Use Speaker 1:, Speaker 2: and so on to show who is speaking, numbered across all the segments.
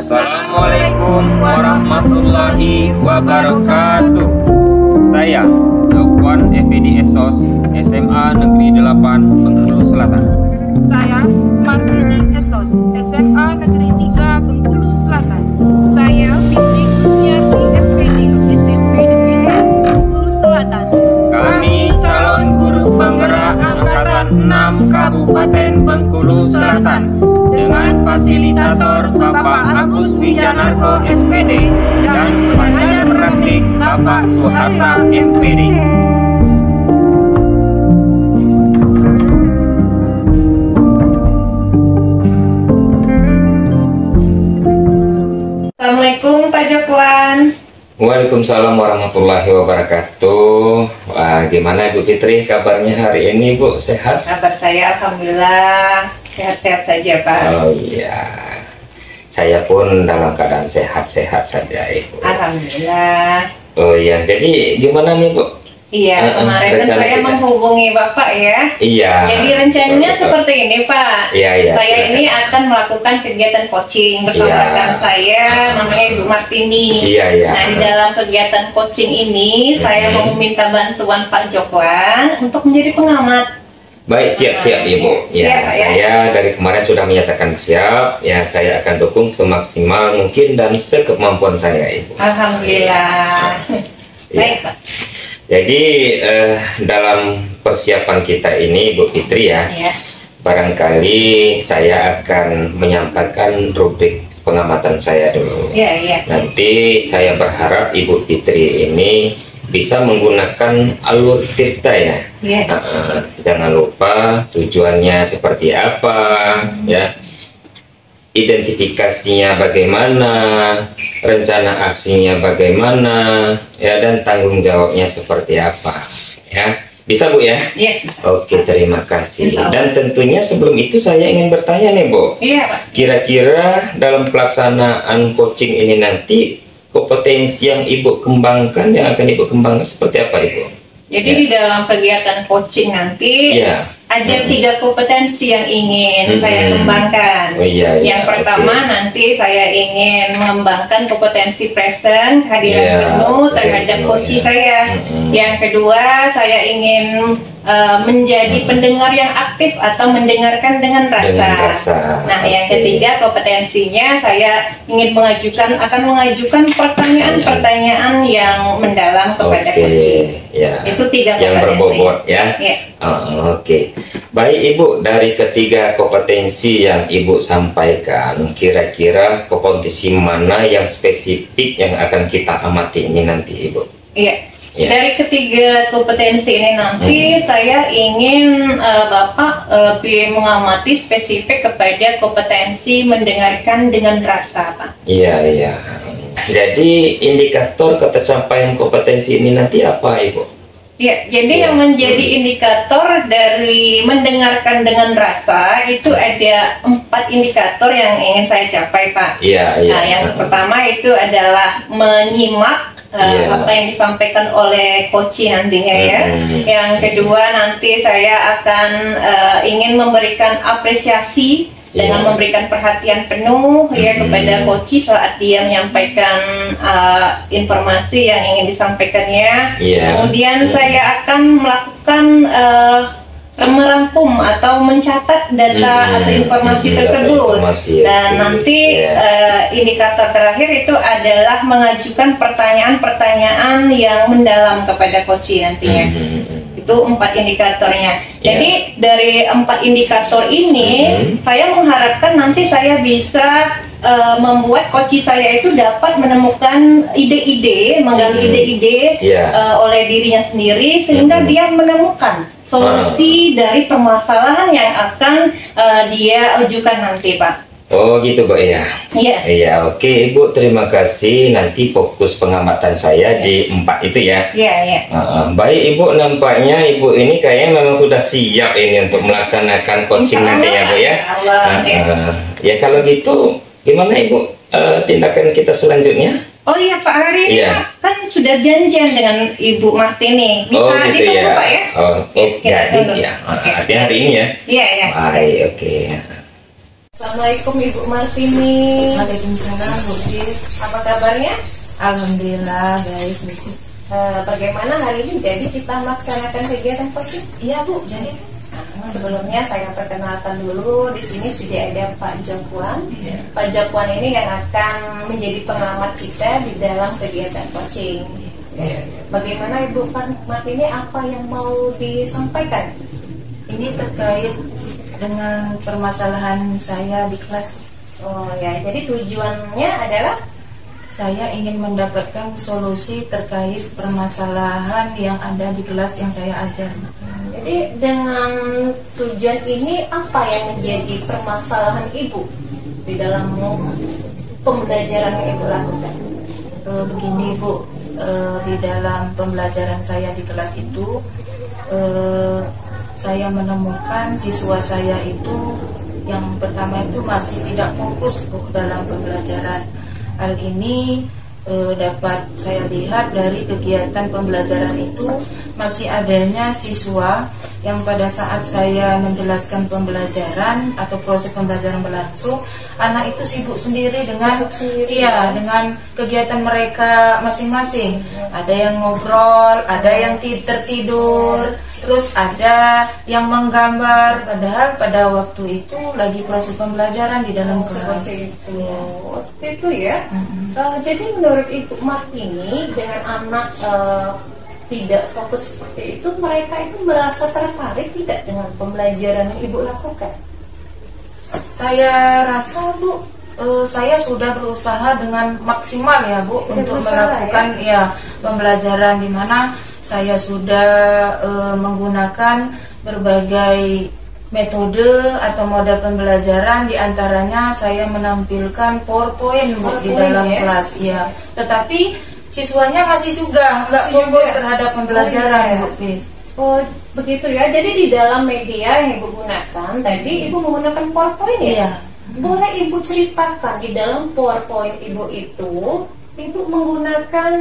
Speaker 1: Assalamualaikum warahmatullahi wabarakatuh. Saya Jokwan FED Esos, SMA Negeri 8 Bengkulu Selatan.
Speaker 2: Saya Martini Esos, SMA Negeri 3 Bengkulu Selatan. Saya Fitri Kusniarti FED SMP Negeri 1 Bengkulu Selatan.
Speaker 1: Kami calon guru penggerak Angkatan 6 Kabupaten Bengkulu Selatan dengan fasilitator Bapak Agus Wijanarko SPD dan pengajar praktik Bapak Suharsa MPD.
Speaker 2: Assalamualaikum Pak Jokwan.
Speaker 1: Waalaikumsalam warahmatullahi wabarakatuh. Wah, gimana Ibu Fitri kabarnya hari ini, Bu? Sehat?
Speaker 2: Kabar saya alhamdulillah sehat-sehat saja, Pak.
Speaker 1: Oh iya, saya pun dalam keadaan sehat-sehat saja, Ibu.
Speaker 2: Alhamdulillah.
Speaker 1: Oh iya, jadi gimana nih, Bu?
Speaker 2: Iya, kemarin kan
Speaker 1: rencana
Speaker 2: saya
Speaker 1: kita
Speaker 2: menghubungi Bapak ya.
Speaker 1: Iya.
Speaker 2: Jadi rencananya
Speaker 1: betul.
Speaker 2: seperti ini, Pak.
Speaker 1: Iya,
Speaker 2: Saya
Speaker 1: silakan.
Speaker 2: ini akan melakukan kegiatan coaching bersama
Speaker 1: Iya.
Speaker 2: rekan saya, namanya Ibu Martini.
Speaker 1: Iya.
Speaker 2: Nah, di dalam kegiatan coaching ini, saya mau meminta bantuan Pak Jokwan untuk menjadi pengamat.
Speaker 1: Baik, siap-siap Ibu.
Speaker 2: Siap,
Speaker 1: Ya,
Speaker 2: Pak, ya.
Speaker 1: saya dari kemarin sudah menyatakan siap. Ya, saya akan dukung semaksimal mungkin dan sekemampuan saya, Ibu.
Speaker 2: Alhamdulillah.
Speaker 1: Iya.
Speaker 2: Baik, Pak.
Speaker 1: Jadi dalam persiapan kita ini, Bu Fitri ya,
Speaker 2: Ya.
Speaker 1: barangkali saya akan menyampaikan rubrik pengamatan saya dulu.
Speaker 2: Iya.
Speaker 1: Nanti saya berharap Ibu Fitri ini bisa menggunakan alur tirta ya.
Speaker 2: Iya.
Speaker 1: Jangan lupa tujuannya seperti apa, ya, identifikasinya bagaimana, rencana aksinya bagaimana, ya, dan tanggung jawabnya seperti apa, ya. Bisa, Bu, ya?
Speaker 2: Iya, bisa.
Speaker 1: Oke, terima kasih.
Speaker 2: Bisa.
Speaker 1: Dan tentunya sebelum itu saya ingin bertanya nih, Bu.
Speaker 2: Iya, Pak.
Speaker 1: Kira-kira dalam pelaksanaan coaching ini nanti kompetensi yang Ibu kembangkan, yang akan Ibu kembangkan seperti apa, Ibu?
Speaker 2: Jadi
Speaker 1: Ya.
Speaker 2: di dalam kegiatan coaching nanti
Speaker 1: Iya.
Speaker 2: ada 3 kompetensi yang ingin saya kembangkan.
Speaker 1: Oh iya,
Speaker 2: Yang pertama
Speaker 1: oke.
Speaker 2: nanti saya ingin mengembangkan kompetensi present, kehadiran
Speaker 1: Iya,
Speaker 2: penuh
Speaker 1: oke,
Speaker 2: terhadap
Speaker 1: penuh,
Speaker 2: coach
Speaker 1: ya.
Speaker 2: saya. Yang kedua saya ingin menjadi pendengar yang aktif atau mendengarkan dengan rasa.
Speaker 1: Dengan rasa,
Speaker 2: Nah, yang
Speaker 1: oke.
Speaker 2: ketiga kompetensinya saya ingin akan mengajukan pertanyaan-pertanyaan yang mendalam kepada
Speaker 1: Oke,
Speaker 2: coaching.
Speaker 1: ya.
Speaker 2: Itu 3
Speaker 1: Yang
Speaker 2: kompetensi.
Speaker 1: berbobot ya.
Speaker 2: Ya.
Speaker 1: Oke. Baik Ibu, dari ketiga kompetensi yang Ibu sampaikan, kira-kira kompetensi mana yang spesifik yang akan kita amati ini nanti, Ibu?
Speaker 2: Iya.
Speaker 1: Ya.
Speaker 2: Dari ketiga kompetensi ini nanti saya ingin Bapak lebih mengamati spesifik kepada kompetensi mendengarkan dengan rasa, Pak.
Speaker 1: Iya. Jadi indikator ketersampaian kompetensi ini nanti apa, Ibu?
Speaker 2: Ya, jadi
Speaker 1: Ya.
Speaker 2: yang menjadi indikator dari mendengarkan dengan rasa itu ada 4 indikator yang ingin saya capai, Pak.
Speaker 1: Iya.
Speaker 2: Nah, yang pertama itu adalah menyimak
Speaker 1: Iya.
Speaker 2: apa yang disampaikan oleh coach nantinya ya. Yang kedua nanti saya akan ingin memberikan apresiasi dengan
Speaker 1: Iya.
Speaker 2: memberikan perhatian penuh ya kepada coach saat dia menyampaikan informasi yang ingin disampaikannya.
Speaker 1: Iya.
Speaker 2: Kemudian saya akan melakukan merangkum atau mencatat data atau informasi tersebut. Dan nanti indikator terakhir itu adalah mengajukan pertanyaan-pertanyaan yang mendalam kepada coach nantinya. Itu 4 indikatornya. Jadi dari 4 indikator ini saya mengharapkan nanti saya bisa membuat coach saya itu dapat menemukan ide-ide, menggali ide-ide oleh dirinya sendiri sehingga dia menemukan solusi dari permasalahan yang akan dia ajukan nanti, Pak.
Speaker 1: Oh gitu, Bu, ya.
Speaker 2: Iya.
Speaker 1: Iya, oke Ibu, terima kasih. Nanti fokus pengamatan saya di 4 itu ya.
Speaker 2: Iya.
Speaker 1: Baik Ibu, nampaknya Ibu ini kayaknya memang sudah siap ini untuk melaksanakan coaching nanti ya, Bu, ya. Ya kalau gitu, gimana Ibu tindakan kita selanjutnya?
Speaker 2: Oh iya Pak, hari ini
Speaker 1: Iya.
Speaker 2: Pak, kan sudah janjian dengan Ibu Martini. Bisa
Speaker 1: gitu
Speaker 2: ditunggu
Speaker 1: ya.
Speaker 2: Pak ya?
Speaker 1: Oh,
Speaker 2: Kita
Speaker 1: jadi
Speaker 2: tunggu.
Speaker 1: ya.
Speaker 2: Oke.
Speaker 1: Artinya hari ini ya.
Speaker 2: Iya.
Speaker 1: Baik, oke.
Speaker 2: Assalamualaikum Ibu Martini.
Speaker 3: Waalaikumsalam Bu Cis.
Speaker 2: Apa kabarnya?
Speaker 3: Alhamdulillah baik Bu.
Speaker 2: Bagaimana hari ini jadi kita melaksanakan kegiatan coaching?
Speaker 3: Iya Bu, jadi
Speaker 2: sebelumnya saya perkenalkan dulu, di sini sudah ada Pak Jokwan. Pak Jokwan ini yang akan menjadi pengamat kita di dalam kegiatan coaching. Bagaimana Ibu Martini, apa yang mau disampaikan?
Speaker 3: Ini terkait dengan permasalahan saya di kelas.
Speaker 2: Oh ya, jadi tujuannya adalah
Speaker 3: saya ingin mendapatkan solusi terkait permasalahan yang ada di kelas yang saya ajar.
Speaker 2: Jadi dengan tujuan ini apa yang menjadi permasalahan Ibu di dalam pembelajaran yang Ibu lakukan?
Speaker 3: Begini Bu, di dalam pembelajaran saya di kelas itu saya menemukan siswa saya itu yang pertama itu masih tidak fokus dalam pembelajaran. Hal ini dapat saya lihat dari kegiatan pembelajaran itu masih adanya siswa yang pada saat saya menjelaskan pembelajaran atau proses pembelajaran berlangsung, anak itu sibuk sendiri dengan dengan kegiatan mereka masing-masing. Ada yang ngobrol, ada yang tertidur, terus ada yang menggambar, padahal pada waktu itu lagi proses pembelajaran di dalam kelas.
Speaker 2: Seperti itu ya. Jadi menurut Ibu Martini, dengan anak tidak fokus seperti itu, mereka itu merasa tertarik tidak dengan pembelajaran yang Ibu lakukan?
Speaker 3: Saya rasa Bu, saya sudah berusaha dengan maksimal ya Bu untuk melakukan pembelajaran, di mana saya sudah menggunakan berbagai metode atau model pembelajaran, diantaranya saya menampilkan PowerPoint Bu di dalam kelas ya. Tetapi siswanya masih juga nggak fokus terhadap pembelajaran Bu.
Speaker 2: Oh begitu ya. Jadi di dalam media yang Ibu gunakan tadi, Ibu menggunakan PowerPoint ya?
Speaker 3: Iya.
Speaker 2: Boleh Ibu ceritakan di dalam PowerPoint Ibu itu, Ibu menggunakan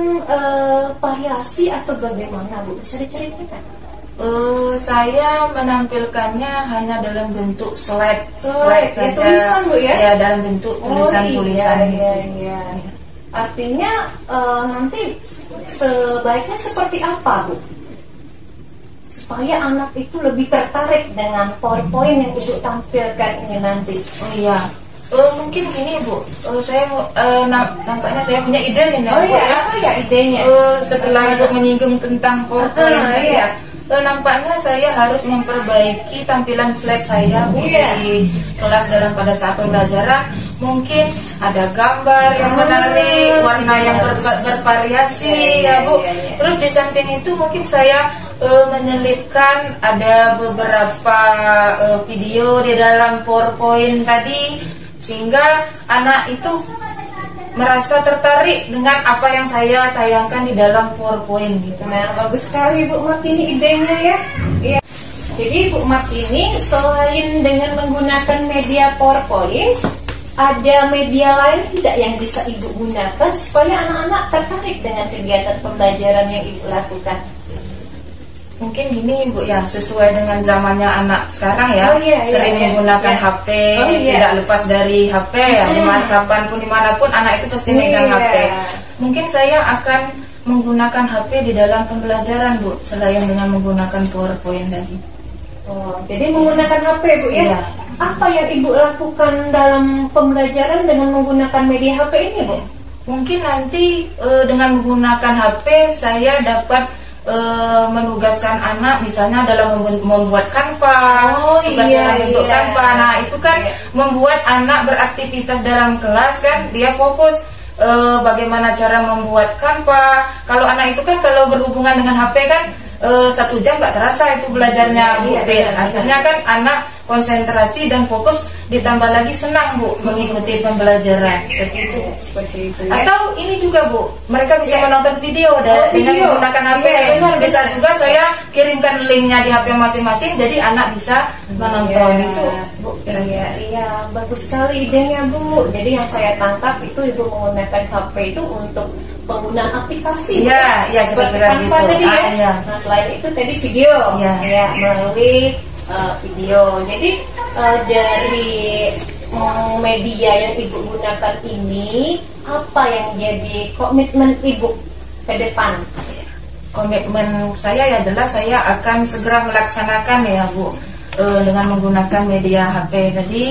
Speaker 2: variasi atau bagaimana Bu? Bisa diceritakan?
Speaker 3: Saya menampilkannya hanya dalam bentuk slide saja.
Speaker 2: Tulisan Bu ya?
Speaker 3: Ya, dalam bentuk tulisan-tulisan.
Speaker 2: Iya. Artinya nanti sebaiknya seperti apa Bu, supaya anak itu lebih tertarik dengan PowerPoint yang Ibu tampilkan ini nanti?
Speaker 3: Oh iya, mungkin gini Bu, saya nampaknya saya punya ide nih.
Speaker 2: Apa ya idenya?
Speaker 3: Setelah Ibu menyinggung tentang PowerPoint nampaknya saya harus memperbaiki tampilan slide saya Bu, di kelas pada saat pembelajaran. Mungkin ada gambar yang menarik, warna yang bervariasi ya Bu. Terus di samping itu mungkin saya menyelipkan ada beberapa video di dalam PowerPoint tadi, sehingga anak itu merasa tertarik dengan apa yang saya tayangkan di dalam PowerPoint gitu.
Speaker 2: Nah, bagus sekali Bu Martini idenya ya. Iya. Jadi Bu Martini selain dengan menggunakan media PowerPoint, ada media lain tidak yang bisa Ibu gunakan supaya anak-anak tertarik dengan kegiatan pembelajaran yang Ibu lakukan?
Speaker 3: Mungkin gini Bu ya, sesuai dengan zamannya anak sekarang ya, sering menggunakan HP, tidak lepas dari HP ya, kapanpun dimanapun anak itu pasti megang HP. Mungkin saya akan menggunakan HP di dalam pembelajaran Bu, selain dengan menggunakan PowerPoint tadi.
Speaker 2: Oh, jadi menggunakan HP Bu ya? Iya. Apa yang Ibu lakukan dalam pembelajaran dengan menggunakan media HP ini Bu?
Speaker 3: Mungkin nanti dengan menggunakan HP saya dapat menugaskan anak misalnya dalam membuat Canva, dalam bentuk Canva. Nah itu kan membuat anak beraktivitas dalam kelas kan, dia fokus bagaimana cara membuat Canva. Kalau anak itu kan kalau berhubungan dengan HP kan 1 jam nggak terasa itu belajarnya Bu. Artinya kan anak konsentrasi dan fokus, ditambah lagi senang Bu mengikuti pembelajaran seperti itu ya. Atau ini juga Bu, mereka bisa menonton video dengan menggunakan HP. Bisa juga saya kirimkan linknya di HP masing-masing, jadi anak bisa menonton itu Bu.
Speaker 2: Iya, bagus sekali idenya Bu. Jadi yang saya tangkap itu Ibu menggunakan HP itu untuk penggunaan aplikasi seperti Canva tadi ya. Nah selain itu tadi video melalui video. Jadi dari media yang Ibu gunakan ini, apa yang jadi komitmen Ibu ke depan?
Speaker 3: Komitmen saya ya jelas saya akan segera melaksanakan ya Bu, dengan menggunakan media HP tadi.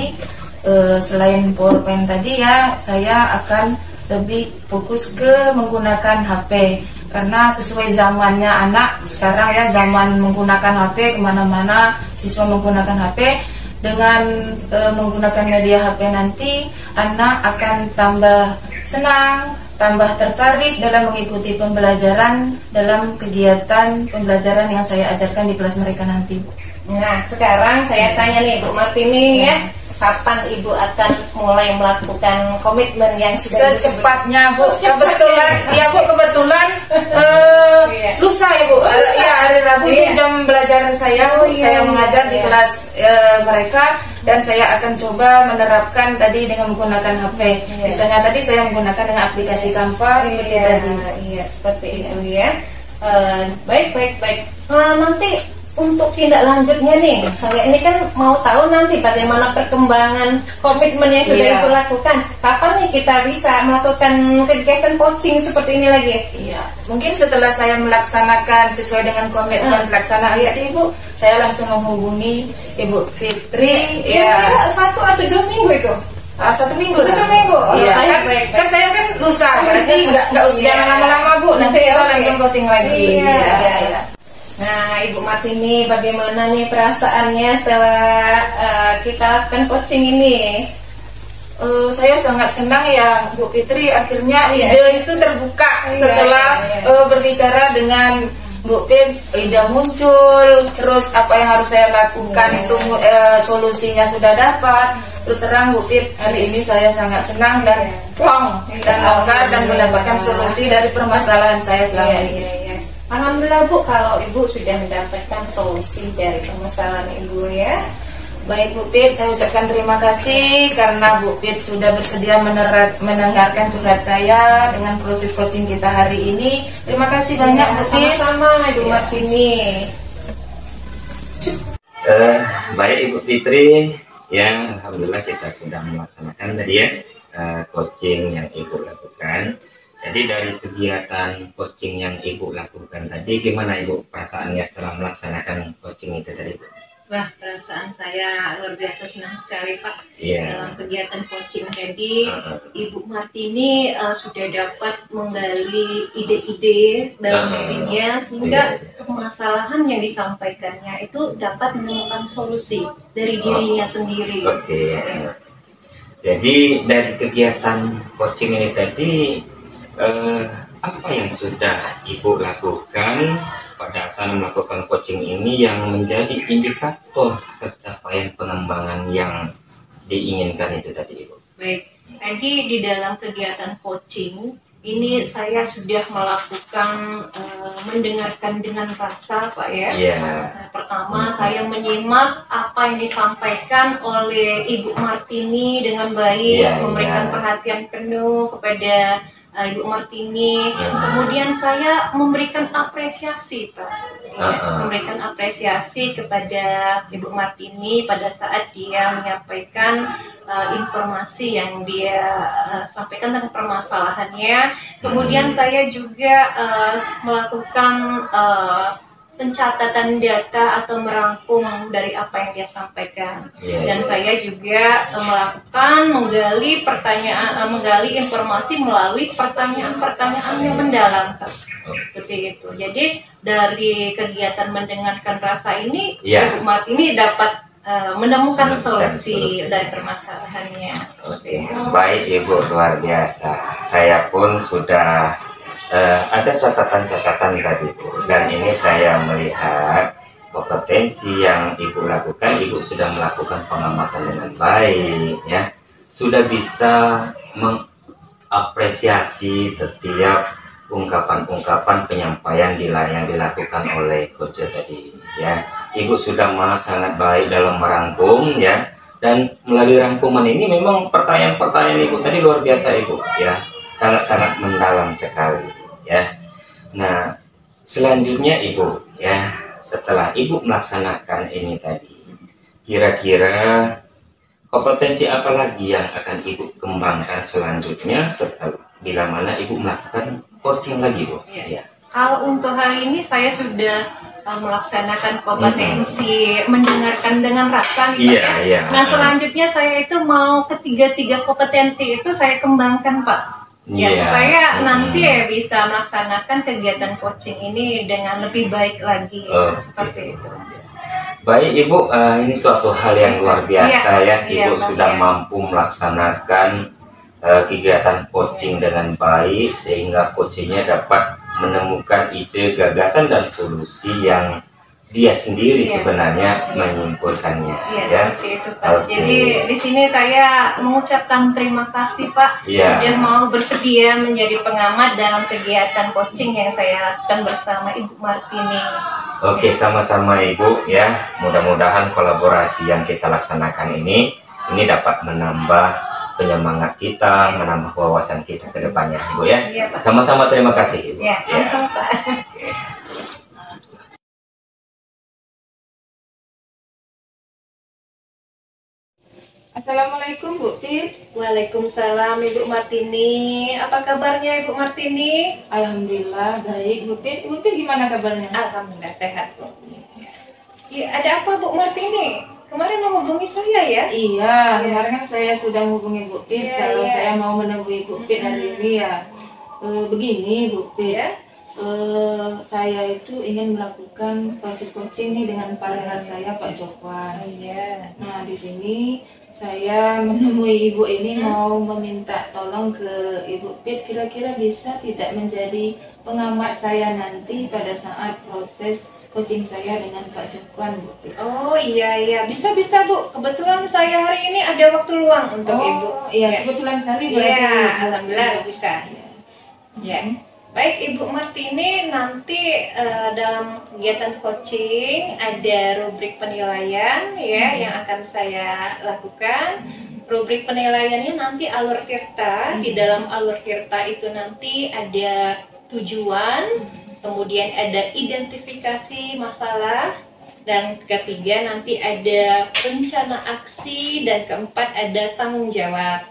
Speaker 3: Selain PowerPoint tadi ya, saya akan lebih fokus ke menggunakan HP karena sesuai zamannya anak sekarang ya, zaman menggunakan HP kemana-mana, siswa menggunakan HP. Dengan menggunakan media HP nanti anak akan tambah senang, tambah tertarik dalam mengikuti pembelajaran dalam kegiatan pembelajaran yang saya ajarkan di kelas mereka nanti.
Speaker 2: Nah, sekarang saya tanya nih Bu Martini ya, kapan Ibu akan mulai melakukan komitmen yang sudah
Speaker 3: secepatnya Bu? Kebetulan ya Bu, kebetulan lusa ya Bu, hari Rabu itu jam belajar saya Bu, saya mengajar di kelas mereka, dan saya akan coba menerapkan tadi dengan menggunakan HP. Misalnya tadi saya menggunakan dengan aplikasi Canva seperti tadi.
Speaker 2: Iya, seperti itu ya. Baik. Nanti untuk tindak lanjutnya nih, saya ini kan mau tahu nanti bagaimana perkembangan komitmen yang sudah Ibu lakukan. Kapan nih kita bisa melakukan kegiatan coaching seperti ini lagi?
Speaker 3: Iya, mungkin setelah saya melaksanakan sesuai dengan komitmen pelaksanaan ya Ibu, saya langsung menghubungi Ibu Fitri.
Speaker 2: Ya, 1 atau 2 minggu itu?
Speaker 3: 1 minggu.
Speaker 2: 1 minggu.
Speaker 3: Iya, kan saya kan lusa, berarti nggak usah jangan lama-lama Bu. Nanti kita langsung coaching lagi.
Speaker 2: Iya. Nah, Ibu Martini, bagaimana nih perasaannya setelah kita lakukan coaching ini?
Speaker 3: Saya sangat senang ya Bu Fitri, akhirnya ide itu terbuka setelah berbicara dengan Bu Pip, ide muncul, terus apa yang harus saya lakukan itu solusinya sudah dapat. Terus terang Bu Pip, hari ini saya sangat senang dan plong dan longgar dan mendapatkan solusi dari permasalahan saya selama ini.
Speaker 2: Alhamdulillah Bu, kalau Ibu sudah mendapatkan solusi dari permasalahan Ibu ya.
Speaker 3: Baik Bu Pip, saya ucapkan terima kasih karena Bu Pip sudah bersedia mendengarkan curhat saya dengan proses coaching kita hari ini. Terima kasih banyak Bu Pip.
Speaker 2: Sama-sama Ibu Martini.
Speaker 1: Baik Ibu Fitri, ya alhamdulillah kita sudah melaksanakan tadi ya coaching yang Ibu lakukan. Jadi dari kegiatan coaching yang Ibu lakukan tadi, gimana Ibu perasaannya setelah melaksanakan coaching itu tadi Bu?
Speaker 2: Wah, perasaan saya luar biasa senang sekali Pak. Dalam kegiatan coaching tadi, Ibu Martini sudah dapat menggali ide-ide dalam dirinya sehingga permasalahan yang disampaikannya itu dapat menemukan solusi dari dirinya sendiri.
Speaker 1: Jadi dari kegiatan coaching ini tadi, apa yang sudah Ibu lakukan pada saat melakukan coaching ini yang menjadi indikator tercapaian pengembangan yang diinginkan itu tadi Ibu?
Speaker 2: Baik, tadi di dalam kegiatan coaching ini saya sudah melakukan mendengarkan dengan rasa Pak ya. Nah, pertama saya menyimak apa yang disampaikan oleh Ibu Martini dengan baik, memberikan perhatian penuh kepada Ibu Martini. Kemudian saya memberikan apresiasi Pak, memberikan apresiasi kepada Ibu Martini pada saat dia menyampaikan informasi yang dia sampaikan tentang permasalahannya. Kemudian saya juga melakukan pencatatan data atau merangkum dari apa yang dia sampaikan. Dan saya juga menggali pertanyaan, menggali informasi melalui pertanyaan-pertanyaan yang mendalam, seperti itu. Jadi dari kegiatan mendengarkan rasa ini, Ibu Martini dapat menemukan solusi dari permasalahannya.
Speaker 1: Baik Ibu, luar biasa. Saya pun sudah ada catatan-catatan tadi Bu, dan ini saya melihat kompetensi yang Ibu lakukan. Ibu sudah melakukan pengamatan dengan baik ya, sudah bisa mengapresiasi setiap ungkapan-ungkapan penyampaian yang dilakukan oleh coach tadi ya. Ibu sudah sangat baik dalam merangkum ya, dan melalui rangkuman ini memang pertanyaan-pertanyaan Ibu tadi luar biasa Ibu ya, sangat-sangat mendalam sekali ya. Nah, selanjutnya Ibu ya, setelah Ibu melaksanakan ini tadi, kira-kira kompetensi apa lagi yang akan Ibu kembangkan selanjutnya setelah bila mana Ibu melakukan coaching lagi, Bu?
Speaker 2: Ya. Kalau untuk hari ini saya sudah melaksanakan kompetensi mendengarkan dengan rasa nih, Pak, ya. Nah, selanjutnya saya itu mau ketiga-tiga kompetensi itu saya kembangkan, Pak. Ya, supaya nanti bisa melaksanakan kegiatan coaching ini dengan lebih baik lagi, seperti itu.
Speaker 1: Baik Ibu, ini suatu hal yang luar biasa ya. Ibu sudah mampu melaksanakan kegiatan coaching dengan baik sehingga coachingnya dapat menemukan ide, gagasan dan solusi yang dia sendiri sebenarnya menyimpulkannya.
Speaker 2: Seperti itu, Pak. Jadi di sini saya mengucapkan terima kasih, Pak, sudah mau bersedia menjadi pengamat dalam kegiatan coaching yang saya lakukan bersama Ibu Martini.
Speaker 1: Oke, sama-sama Ibu ya. Mudah-mudahan kolaborasi yang kita laksanakan ini dapat menambah penyemangat kita, menambah wawasan kita ke depannya, Ibu ya. Sama-sama terima kasih, Ibu.
Speaker 2: Ya, sama-sama, Pak.
Speaker 3: Assalamualaikum Bu Pit.
Speaker 2: Waalaikumsalam Ibu Martini. Apa kabarnya Ibu Martini?
Speaker 3: Alhamdulillah baik Bu Pit. Bu Pit gimana kabarnya?
Speaker 2: Alhamdulillah sehat Bu. Ya, ada apa Bu Martini? Kemarin mau hubungi saya ya?
Speaker 3: Iya, kemarin kan saya sudah menghubungi Bu Pit kalau saya mau menemui Bu Pit hari ini ya. Begini Bu Pit. Saya itu ingin melakukan proses coaching nih dengan partner saya Pak Jokwan. Nah di sini saya menemui Ibu ini mau meminta tolong ke Ibu Pit, kira-kira bisa tidak menjadi pengamat saya nanti pada saat proses coaching saya dengan Pak Jokwan, Bu Pit.
Speaker 2: Oh iya, bisa Bu. Kebetulan saya hari ini ada waktu luang untuk Ibu.
Speaker 3: Iya, kebetulan sekali berarti.
Speaker 2: Iya, alhamdulillah bisa. Ya. Baik Ibu Martini, nanti dalam kegiatan coaching ada rubrik penilaian ya yang akan saya lakukan. Rubrik penilaiannya nanti alur tirta. Di dalam alur tirta itu nanti ada tujuan, kemudian ada identifikasi masalah, dan ketiga nanti ada rencana aksi, dan keempat ada tanggung jawab.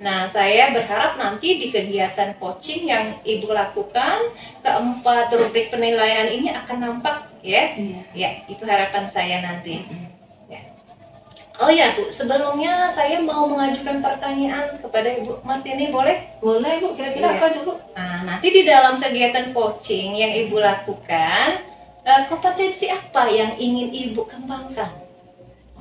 Speaker 2: Nah, saya berharap nanti di kegiatan coaching yang Ibu lakukan, keempat rubrik penilaian ini akan nampak ya. Ya, itu harapan saya nanti. Ya. Oh ya Bu, sebelumnya saya mau mengajukan pertanyaan kepada Ibu Martini, boleh?
Speaker 3: Boleh Bu, kira-kira apa tuh Bu?
Speaker 2: Nah, nanti di dalam kegiatan coaching yang Ibu lakukan, kompetensi apa yang ingin Ibu kembangkan?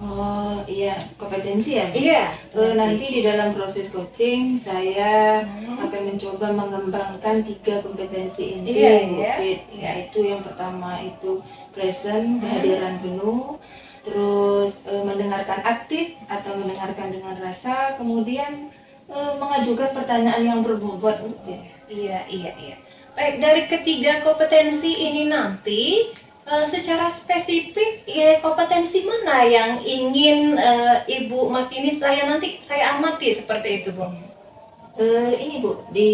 Speaker 3: Oh iya, kompetensi ya?
Speaker 2: Iya.
Speaker 3: Nanti di dalam proses coaching saya akan mencoba mengembangkan 3 kompetensi inti, yaitu yang pertama itu present, kehadiran penuh, terus mendengarkan aktif atau mendengarkan dengan rasa, kemudian mengajukan pertanyaan yang berbobot.
Speaker 2: Iya. Baik, dari ketiga kompetensi ini nanti secara spesifik kompetensi mana yang ingin Ibu Martini saya amati seperti itu Bu?
Speaker 3: Ini Bu, di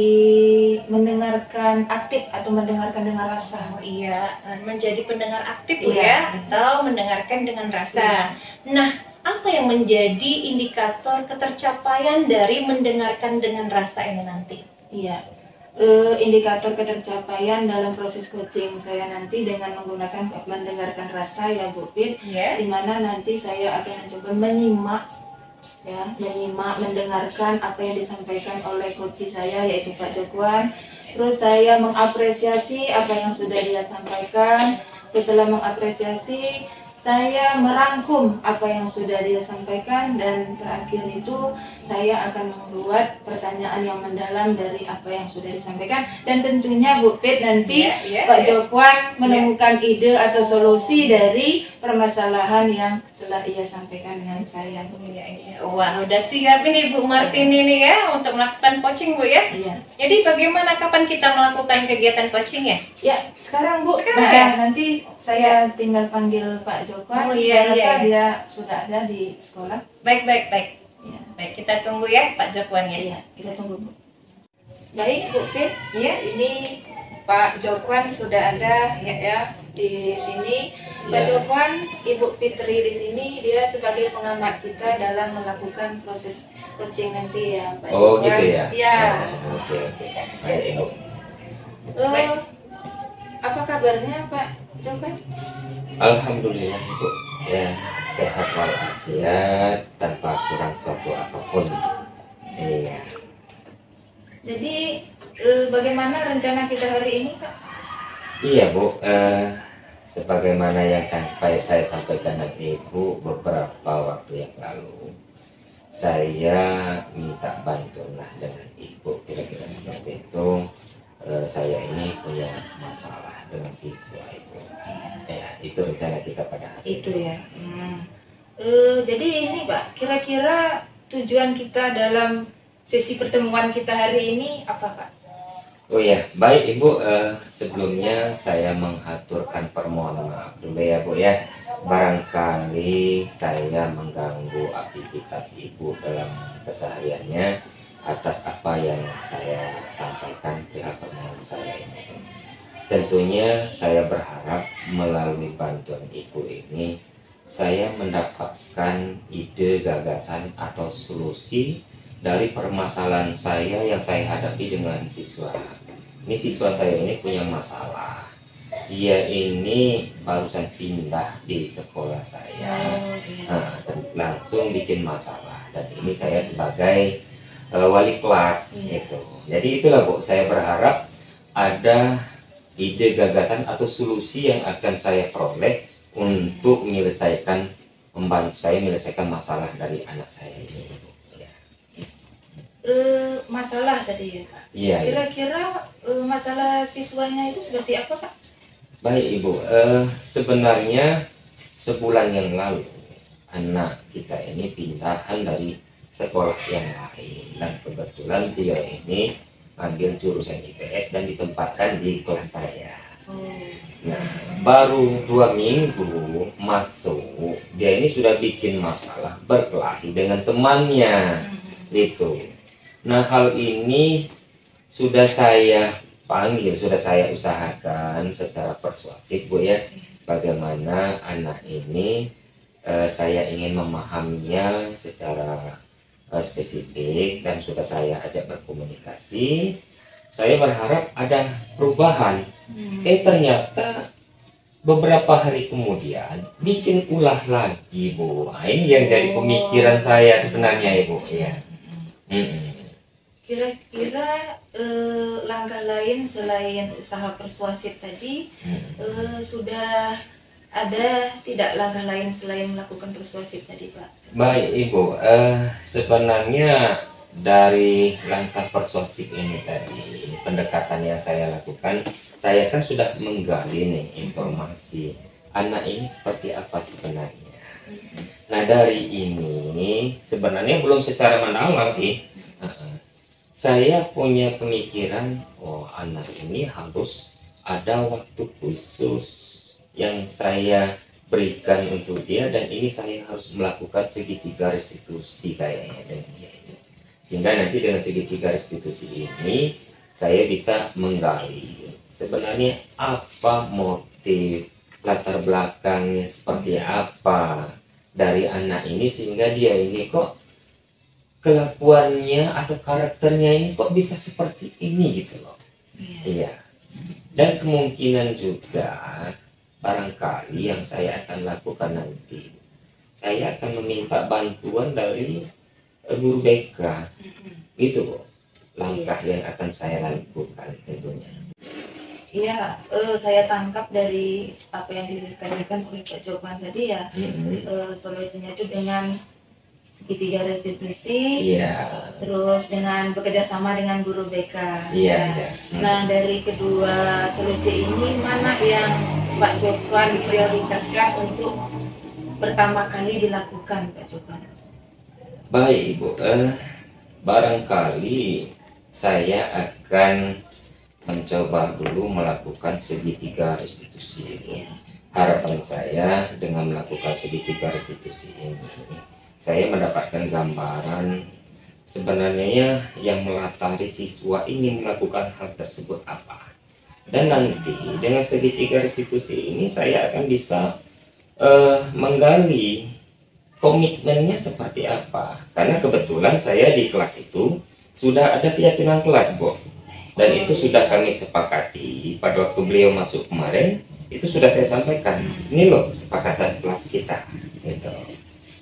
Speaker 3: mendengarkan aktif atau mendengarkan dengan rasa.
Speaker 2: Iya, menjadi pendengar aktif Bu ya, atau mendengarkan dengan rasa. Nah, apa yang menjadi indikator ketercapaian dari mendengarkan dengan rasa ini nanti?
Speaker 3: Iya. Indikator ketercapaian dalam proses coaching saya nanti dengan menggunakan mendengarkan rasa ya Bu Pit, dimana nanti saya akan mencoba menyimak, mendengarkan apa yang disampaikan oleh coach saya yaitu Pak Jokwan. Terus saya mengapresiasi apa yang sudah dia sampaikan. Setelah mengapresiasi, saya merangkum apa yang sudah dia sampaikan, dan terakhir itu saya akan membuat pertanyaan yang mendalam dari apa yang sudah disampaikan, dan tentunya Bu Pit nanti Pak Jokwan menemukan ide atau solusi dari permasalahan yang telah ia sampaikan dengan saya.
Speaker 2: Wah, udah siap ini Bu Martini nih ya untuk melakukan coaching Bu ya? Jadi bagaimana, kapan kita melakukan kegiatan coaching ya?
Speaker 3: Ya, sekarang Bu. Nanti saya tinggal panggil Pak Jokwan. Saya rasa dia sudah ada di sekolah.
Speaker 2: Baik. Baik, kita tunggu ya Pak Jokwan ya.
Speaker 3: Iya, kita tunggu Bu. Baik Bu Pit, ini Pak Jokwan sudah ada ya. di sini. Pak
Speaker 1: Ya.
Speaker 3: Jokwan, Ibu Fitri di sini dia sebagai pengamat kita dalam melakukan proses coaching nanti ya, Pak
Speaker 1: Oh
Speaker 3: Jokwan.
Speaker 1: gitu ya.
Speaker 3: Ya.
Speaker 1: Oh, oke oke. Baik Ibu.
Speaker 3: Apa kabarnya Pak Jokwan?
Speaker 1: Alhamdulillah Ibu. Ya sehat walafiat tanpa kurang suatu apapun. Iya.
Speaker 3: Jadi bagaimana rencana kita hari ini Pak?
Speaker 1: Iya Bu. Sebagaimana yang saya sampaikan dengan Ibu beberapa waktu yang lalu, saya minta bantuan lah dengan Ibu, kira-kira seperti itu. Saya ini punya masalah dengan siswa itu. Ya, itu rencana kita pada hari
Speaker 3: Itu ya. Jadi ini Pak, kira-kira tujuan kita dalam sesi pertemuan kita hari ini apa Pak?
Speaker 1: Oh ya, baik Ibu, sebelumnya saya menghaturkan permohonan maaf dulu ya Bu ya. Barangkali saya mengganggu aktivitas Ibu dalam kesehariannya atas apa yang saya sampaikan pihak permohonan saya ini. Tentunya saya berharap melalui bantuan Ibu ini saya mendapatkan ide, gagasan atau solusi dari permasalahan saya yang saya hadapi dengan siswa. Ini siswa saya ini punya masalah. Dia ini barusan pindah di sekolah saya, dan langsung bikin masalah. Dan ini saya sebagai wali kelas itu. Jadi itulah Bu, saya berharap ada ide, gagasan atau solusi yang akan saya peroleh untuk membantu saya menyelesaikan masalah dari anak saya ini Bu.
Speaker 3: Masalah tadi ya Pak.
Speaker 1: Iya.
Speaker 3: Kira-kira masalah siswanya itu seperti apa Pak?
Speaker 1: Baik Ibu, sebenarnya sebulan yang lalu anak kita ini pindahan dari sekolah yang lain, dan kebetulan dia ini ambil jurusan IPS dan ditempatkan di kelas saya. Nah, baru 2 minggu masuk, dia ini sudah bikin masalah, berkelahi dengan temannya itu. Nah, hal ini sudah saya panggil, sudah saya usahakan secara persuasif Bu ya, bagaimana anak ini saya ingin memahaminya secara spesifik, dan sudah saya ajak berkomunikasi. Saya berharap ada perubahan. Ternyata beberapa hari kemudian bikin ulah lagi Bu. Ini yang jadi pemikiran saya sebenarnya Ibu ya.
Speaker 3: Kira-kira langkah lain selain usaha persuasif tadi, sudah ada tidak langkah lain selain melakukan persuasif tadi Pak?
Speaker 1: Baik Ibu, sebenarnya dari langkah persuasif ini tadi, pendekatan yang saya lakukan, saya kan sudah menggali nih informasi anak ini seperti apa sebenarnya. Nah, dari ini sebenarnya belum secara mendalam sih. Saya punya pemikiran, oh anak ini harus ada waktu khusus yang saya berikan untuk dia, dan ini saya harus melakukan segitiga restitusi kayaknya dengan dia ini. Sehingga nanti dengan segitiga restitusi ini saya bisa menggali sebenarnya apa motif, latar belakangnya seperti apa dari anak ini, sehingga dia ini kok kelakuannya atau karakternya ini kok bisa seperti ini gitu loh. Iya. Dan kemungkinan juga barangkali yang saya akan lakukan nanti, saya akan meminta bantuan dari guru BK. Itu langkah yang akan saya lakukan tentunya.
Speaker 3: Iya, saya tangkap dari apa yang ditanyakan oleh Pak Jokwan tadi ya, solusinya itu dengan segitiga restitusi, terus dengan bekerja sama dengan guru BK. Nah, dari kedua solusi ini mana yang Pak Jokwan prioritaskan untuk pertama kali dilakukan Pak Jokwan?
Speaker 1: Baik Ibu, barangkali saya akan mencoba dulu melakukan segitiga restitusi ini. Harapan saya dengan melakukan segitiga restitusi ini, saya mendapatkan gambaran sebenarnya yang melatari siswa ini melakukan hal tersebut apa. Dan nanti dengan segitiga restitusi ini saya akan bisa menggali komitmennya seperti apa. Karena kebetulan saya di kelas itu sudah ada keyakinan kelas, Bu. Dan itu sudah kami sepakati pada waktu beliau masuk kemarin, itu sudah saya sampaikan. Ini loh kesepakatan kelas kita, gitu.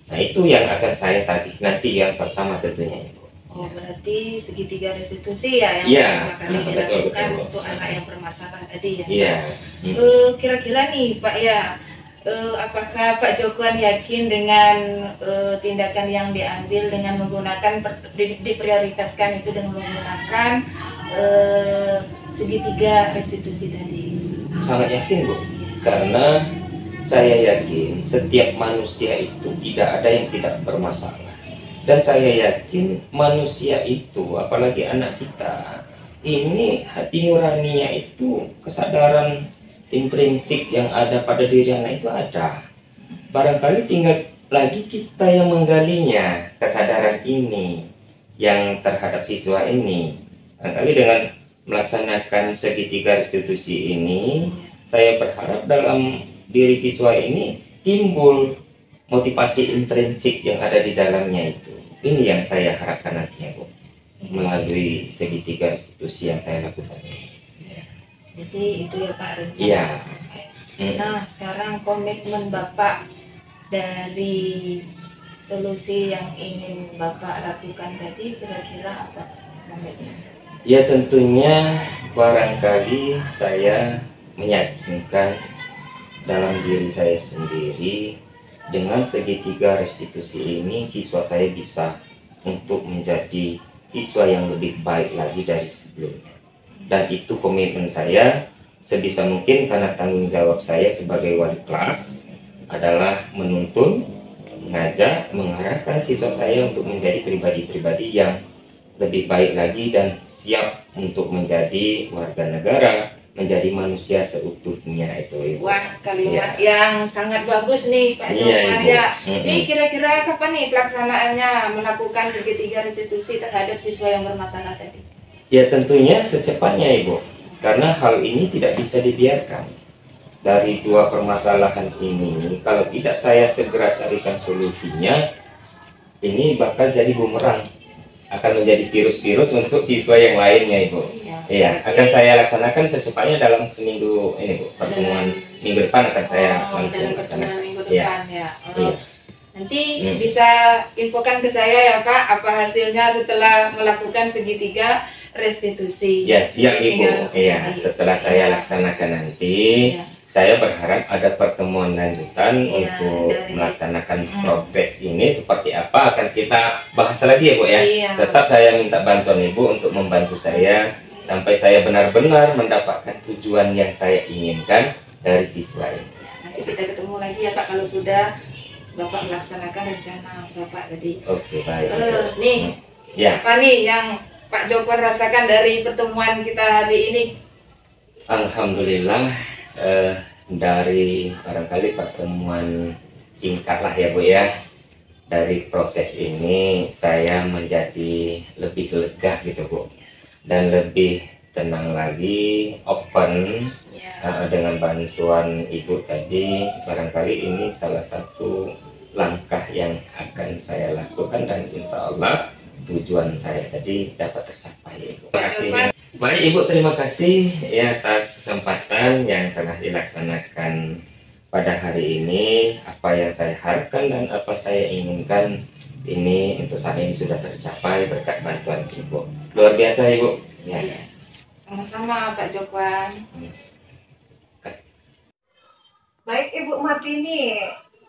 Speaker 1: Nah, itu yang akan saya tagih nanti yang pertama tentunya, Bu.
Speaker 3: Oh, berarti segitiga restitusi ya yang pertama kali dilakukan untuk anak yang bermasalah tadi ya.
Speaker 1: Iya.
Speaker 3: Kira-kira nih Pak ya, apakah Pak Jokwan yakin dengan tindakan yang diambil dengan menggunakan diprioritaskan itu dengan menggunakan segitiga restitusi tadi?
Speaker 1: Sangat yakin, Bu, karena saya yakin setiap manusia itu tidak ada yang tidak bermasalah. Dan saya yakin manusia itu, apalagi anak kita, ini hati nuraninya itu, kesadaran intrinsik yang ada pada diri anak itu ada. Barangkali tinggal lagi kita yang menggalinya, kesadaran ini yang terhadap siswa ini. Barangkali dengan melaksanakan segitiga restitusi ini, saya berharap dalam diri siswa ini timbul motivasi intrinsik yang ada di dalamnya itu. Ini yang saya harapkan nantinya, Bu, melalui segitiga restitusi yang saya lakukan ini.
Speaker 3: Jadi itu ya Pak rencana.
Speaker 1: Iya.
Speaker 3: Nah, sekarang komitmen Bapak dari solusi yang ingin Bapak lakukan tadi kira-kira apa komitmen?
Speaker 1: Ya, tentunya barangkali saya meyakinkan dalam diri saya sendiri, dengan segitiga restitusi ini siswa saya bisa untuk menjadi siswa yang lebih baik lagi dari sebelumnya. Dan itu komitmen saya sebisa mungkin, karena tanggung jawab saya sebagai wali kelas adalah menuntun, mengajak, mengarahkan siswa saya untuk menjadi pribadi-pribadi yang lebih baik lagi dan siap untuk menjadi warga negara, menjadi manusia seutuhnya itu, Ibu.
Speaker 3: Wah, kalimat yang sangat bagus nih Pak Jokwan ya. Ini kira-kira kapan nih pelaksanaannya melakukan segitiga restitusi terhadap siswa yang bermasalah tadi?
Speaker 1: Ya, tentunya secepatnya, Ibu. Karena hal ini tidak bisa dibiarkan. Dari dua permasalahan ini, kalau tidak saya segera carikan solusinya, ini bakal jadi bumerang, akan menjadi virus-virus untuk siswa yang lainnya, Ibu. Iya, akan saya laksanakan secepatnya dalam seminggu ini, Bu. Pertemuan minggu depan akan saya langsung laksanakan.
Speaker 3: Minggu depan ya.
Speaker 1: Iya.
Speaker 3: Nanti bisa infokan ke saya ya Pak, apa hasilnya setelah melakukan segitiga restitusi.
Speaker 1: Ya, siap Ibu. Iya, setelah saya laksanakan nanti, saya berharap ada pertemuan lanjutan untuk melaksanakan progres ini seperti apa akan kita bahas lagi ya, Bu ya. Tetap saya minta bantuan Ibu untuk membantu saya sampai saya benar-benar mendapatkan tujuan yang saya inginkan dari siswa ini.
Speaker 3: Nanti kita ketemu lagi ya Pak kalau sudah Bapak melaksanakan rencana Bapak tadi.
Speaker 1: Oke, baik.
Speaker 3: Nih,
Speaker 1: ya.
Speaker 3: Apa nih yang Pak Jokwan rasakan dari pertemuan kita hari ini?
Speaker 1: Alhamdulillah, dari barangkali pertemuan singkat lah ya Bu ya, dari proses ini saya menjadi lebih lega gitu Bu, dan lebih tenang lagi, open dengan bantuan Ibu tadi. Barangkali ini salah satu langkah yang akan saya lakukan dan insya Allah tujuan saya tadi dapat tercapai. Terima kasih. Baik Ibu, terima kasih ya atas kesempatan yang telah dilaksanakan pada hari ini. Apa yang saya harapkan dan apa saya inginkan ini untuk saat ini sudah tercapai berkat bantuan Ibu. Luar biasa Ibu. Ya.
Speaker 3: Sama-sama Pak Jokwan.
Speaker 2: Baik Ibu Martini,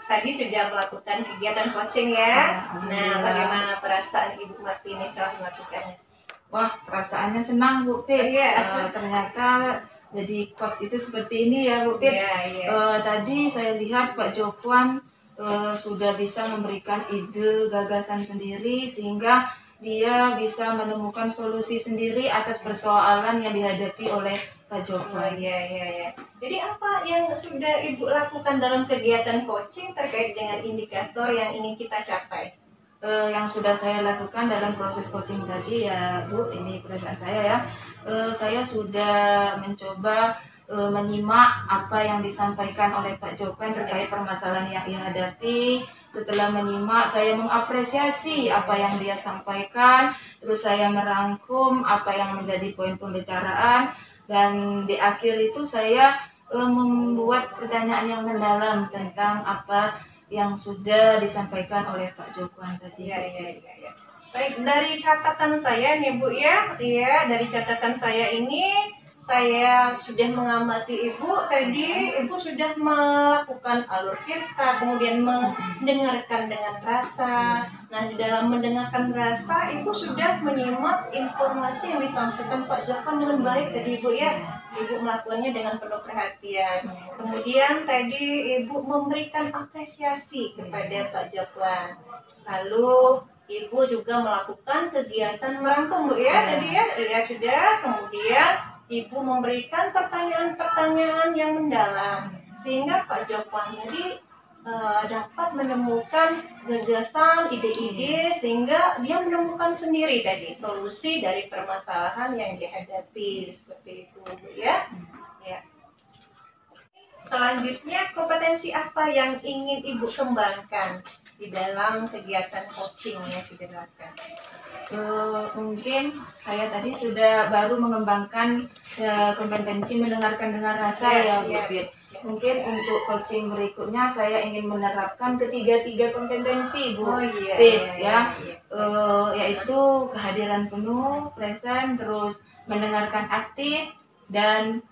Speaker 2: tadi sudah melakukan kegiatan coaching ya. Nah, bagaimana perasaan Ibu Martini setelah melakukannya?
Speaker 3: Wah, perasaannya senang Bu Pip. Ternyata jadi coach itu seperti ini ya Bu Pip. Tadi saya lihat Pak Jokwan sudah bisa memberikan ide, gagasan sendiri sehingga dia bisa menemukan solusi sendiri atas persoalan yang dihadapi oleh Pak Jokwan.
Speaker 2: Jadi apa yang sudah Ibu lakukan dalam kegiatan coaching terkait dengan indikator yang ingin kita capai?
Speaker 3: Yang sudah saya lakukan dalam proses coaching tadi ya Bu, ini perasaan saya ya. saya sudah mencoba menyimak apa yang disampaikan oleh Pak Jokwan terkait permasalahan yang ia hadapi. Setelah menyimak, saya mengapresiasi apa yang dia sampaikan, terus saya merangkum apa yang menjadi poin pembicaraan, dan di akhir itu saya membuat pertanyaan yang mendalam tentang apa yang sudah disampaikan oleh Pak Jokwan tadi.
Speaker 2: Iya. Baik, dari catatan saya nih Bu ya, dari catatan saya ini saya sudah mengamati Ibu tadi. Ibu sudah melakukan alur tirta, kemudian mendengarkan dengan rasa. Nah, di dalam mendengarkan rasa, Ibu sudah menyimak informasi yang disampaikan Pak Jokwan dengan baik tadi Ibu ya. Ibu melakukannya dengan penuh perhatian. Kemudian tadi Ibu memberikan apresiasi kepada Pak Jokwan. Lalu Ibu juga melakukan kegiatan merangkum Bu ya tadi ya. Iya sudah. Kemudian Ibu memberikan pertanyaan-pertanyaan yang mendalam sehingga Pak Jokwan tadi dapat menemukan gagasan, ide-ide, sehingga dia menemukan sendiri tadi solusi dari permasalahan yang dihadapi seperti itu Bu ya. Selanjutnya, kompetensi apa yang ingin Ibu kembangkan di dalam kegiatan coaching yang sudah dilakukan?
Speaker 3: Mungkin saya tadi sudah baru mengembangkan kompetensi mendengarkan dengan rasa ya Bu Fit. Mungkin untuk coaching berikutnya saya ingin menerapkan ketiga kompetensi Bu Fit yaitu kehadiran penuh, present, terus mendengarkan aktif, dan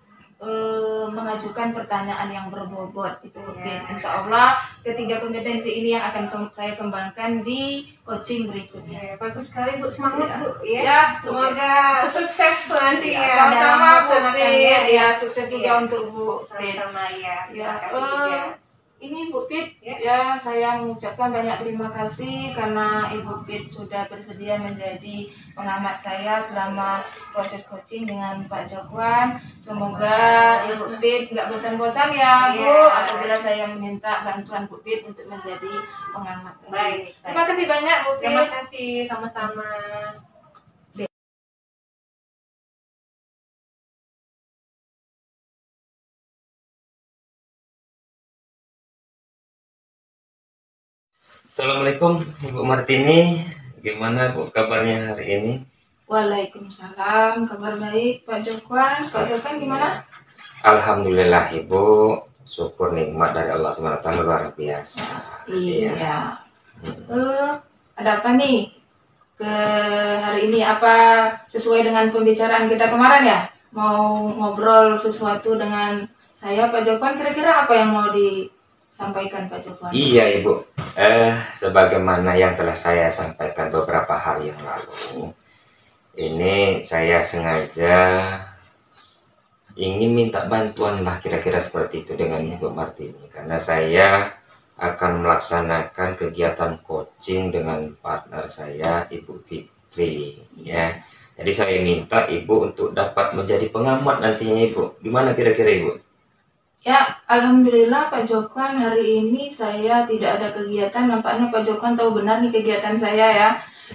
Speaker 3: mengajukan pertanyaan yang berbobot itu. Insya Allah ketiga kompetensi ini yang akan saya kembangkan di coaching berikutnya.
Speaker 2: Bagus sekali Bu, semangat Bu
Speaker 3: ya.
Speaker 2: Semoga sukses nanti ya.
Speaker 3: Sama-sama Bu, sukses juga untuk Bu.
Speaker 2: Sama-sama ya.
Speaker 3: Terima kasih juga. Ini Bu Pit, ya saya mengucapkan banyak terima kasih karena Ibu Pit sudah bersedia menjadi pengamat saya selama proses coaching dengan Pak Jokwan. Semoga Ibu Pit nggak bosan-bosan ya Bu, apabila saya meminta bantuan Bu Pit untuk menjadi pengamat.
Speaker 2: Baik.
Speaker 3: Terima kasih banyak Bu Pit.
Speaker 2: Terima kasih, sama-sama.
Speaker 1: Assalamualaikum Ibu Martini, gimana Bu kabarnya hari ini?
Speaker 3: Waalaikumsalam, kabar baik Pak Jokwan. Pak Jokwan gimana?
Speaker 1: Alhamdulillah Ibu, syukur nikmat dari Allah SWT luar biasa.
Speaker 3: Iya. Ada apa nih ke hari ini? Apa sesuai dengan pembicaraan kita kemarin ya? Mau ngobrol sesuatu dengan saya Pak Jokwan, kira-kira apa yang mau disampaikan Pak Jokwan?
Speaker 1: Iya Ibu, sebagaimana yang telah saya sampaikan beberapa hari yang lalu, ini saya sengaja ingin minta bantuan lah kira-kira seperti itu dengan Ibu Martini, karena saya akan melaksanakan kegiatan coaching dengan partner saya Ibu Fitri ya. Jadi saya minta Ibu untuk dapat menjadi pengamat nantinya Ibu. Gimana kira-kira Ibu?
Speaker 3: Ya, alhamdulillah Pak Jokwan, hari ini saya tidak ada kegiatan. Nampaknya Pak Jokwan tahu benar nih kegiatan saya ya.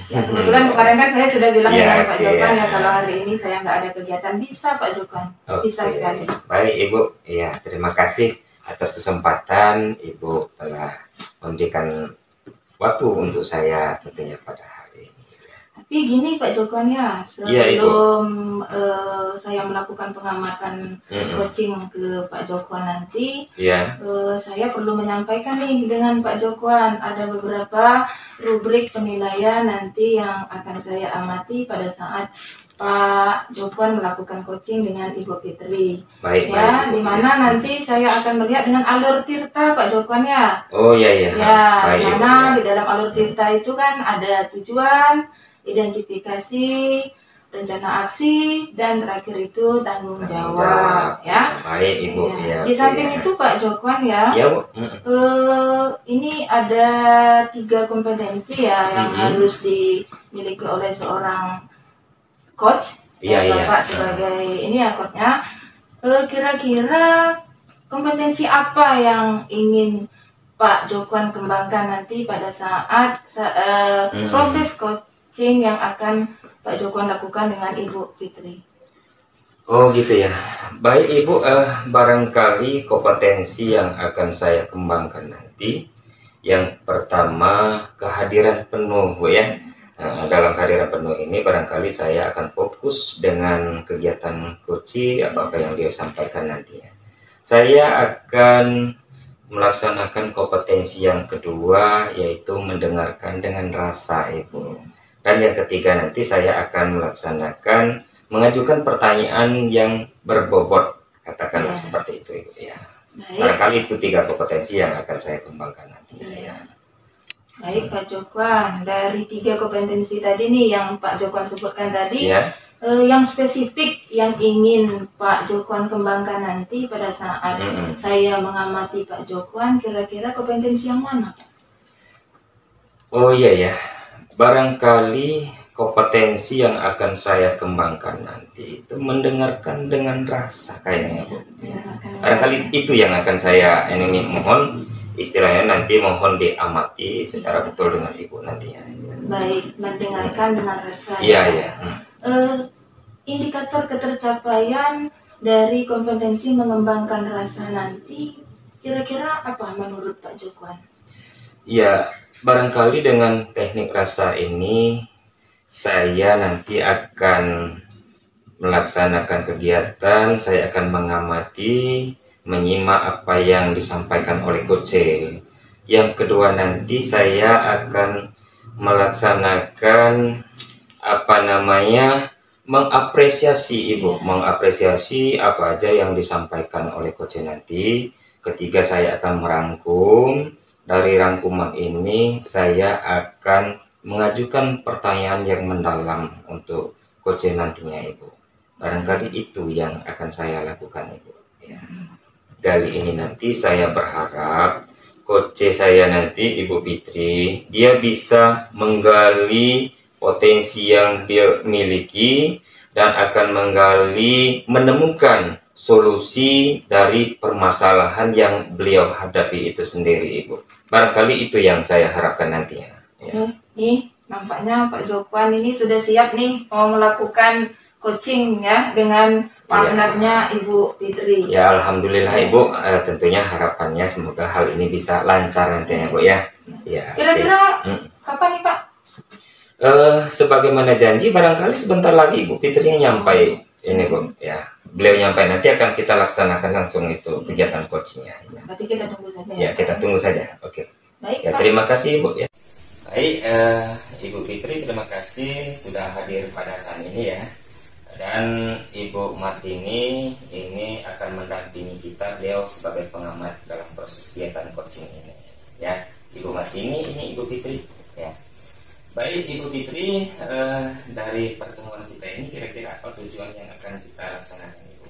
Speaker 3: Ya kebetulan kemarin kan saya sudah bilang dengan Pak Jokwan ya kalau hari ini saya nggak ada kegiatan. Bisa Pak Jokwan, bisa sekali.
Speaker 1: Baik Ibu, ya terima kasih atas kesempatan Ibu telah memberikan waktu untuk saya tentunya pada hari ini.
Speaker 3: Tapi gini Pak Jokwan ya, sebelum saya melakukan pengamatan coaching ke Pak Jokwan nanti, saya perlu menyampaikan nih dengan Pak Jokwan, ada beberapa rubrik penilaian nanti yang akan saya amati pada saat Pak Jokwan melakukan coaching dengan Ibu Fitri.
Speaker 1: Baik,
Speaker 3: di mana nanti saya akan melihat dengan alur tirta Pak Jokwan ya.
Speaker 1: Oh iya.
Speaker 3: Ya, di mana di dalam alur tirta itu kan ada tujuan, identifikasi, rencana aksi, dan terakhir itu tanggung jawab ya.
Speaker 1: Baik Ibu.
Speaker 3: Ya. Di samping itu Pak Jokwan ya, Bu. Ini ada 3 kompetensi ya yang harus dimiliki oleh seorang coach. Bapak sebagai ini ya coachnya. Kira-kira kompetensi apa yang ingin Pak Jokwan kembangkan nanti pada saat proses coaching yang akan Pak Jokwan lakukan dengan Ibu Fitri?
Speaker 1: Oh gitu ya. Baik Ibu, barangkali kompetensi yang akan saya kembangkan nanti, yang pertama kehadiran penuh Bu ya. Dalam kehadiran penuh ini barangkali saya akan fokus dengan kegiatan coaching apa yang dia sampaikan nantinya. Saya akan melaksanakan kompetensi yang kedua, yaitu mendengarkan dengan rasa Ibu. Dan yang ketiga nanti saya akan melaksanakan mengajukan pertanyaan yang berbobot, katakanlah seperti itu Ibu ya. Barangkali itu 3 kompetensi yang akan saya kembangkan nanti ya.
Speaker 3: Baik Pak Jokwan, dari 3 kompetensi tadi nih yang Pak Jokwan sebutkan tadi, yang spesifik yang ingin Pak Jokwan kembangkan nanti pada saat saya mengamati Pak Jokwan, kira-kira kompetensi yang mana Pak?
Speaker 1: Oh iya ya, barangkali kompetensi yang akan saya kembangkan nanti itu mendengarkan dengan rasa kayaknya Bu. Barangkali itu yang akan saya ini mohon istilahnya nanti mohon diamati secara betul dengan Ibu nantinya.
Speaker 3: Baik, mendengarkan dengan rasa.
Speaker 1: Iya ya.
Speaker 3: Indikator ketercapaian dari kompetensi mengembangkan rasa nanti kira-kira apa menurut Pak Jokwan?
Speaker 1: Ya, barangkali dengan teknik rasa ini saya nanti akan melaksanakan kegiatan, saya akan mengamati, menyimak apa yang disampaikan oleh coach. Yang kedua nanti saya akan melaksanakan mengapresiasi Ibu, mengapresiasi apa aja yang disampaikan oleh coach nanti. Ketiga saya akan merangkum, dari rangkuman ini saya akan mengajukan pertanyaan yang mendalam untuk coach nantinya Ibu. Barangkali itu yang akan saya lakukan Ibu ya. Dari ini nanti saya berharap coach saya nanti Ibu Fitri, dia bisa menggali potensi yang dia miliki dan akan menemukan solusi dari permasalahan yang beliau hadapi itu sendiri Ibu. Barangkali itu yang saya harapkan nantinya ya.
Speaker 3: Nih nampaknya Pak Jokwan ini sudah siap nih mau melakukan coaching ya dengan partnernya Ibu Fitri.
Speaker 1: Ya Alhamdulillah Ibu, tentunya harapannya semoga hal ini bisa lancar nantinya Bu ya. Ya.
Speaker 3: Kira-kira kapan nih Pak?
Speaker 1: Sebagaimana janji barangkali sebentar lagi Ibu Fitri nyampai ini Bu ya. Beliau nyampai nanti akan kita laksanakan langsung itu kegiatan coachingnya. Ya.
Speaker 3: Berarti kita tunggu saja.
Speaker 1: Ya kita tunggu saja. Oke.
Speaker 3: Baik.
Speaker 1: Ya
Speaker 3: Pak.
Speaker 1: terima kasih Ibu ya. Baik, Ibu Fitri terima kasih sudah hadir pada saat ini ya. Dan Ibu Martini ini akan mendampingi kita, beliau sebagai pengamat dalam proses kegiatan coaching ini ya. Ibu Martini, ini Ibu Fitri ya. Baik Ibu Fitri, dari pertemuan kita ini kira-kira apa tujuan yang akan kita laksanakan Ibu?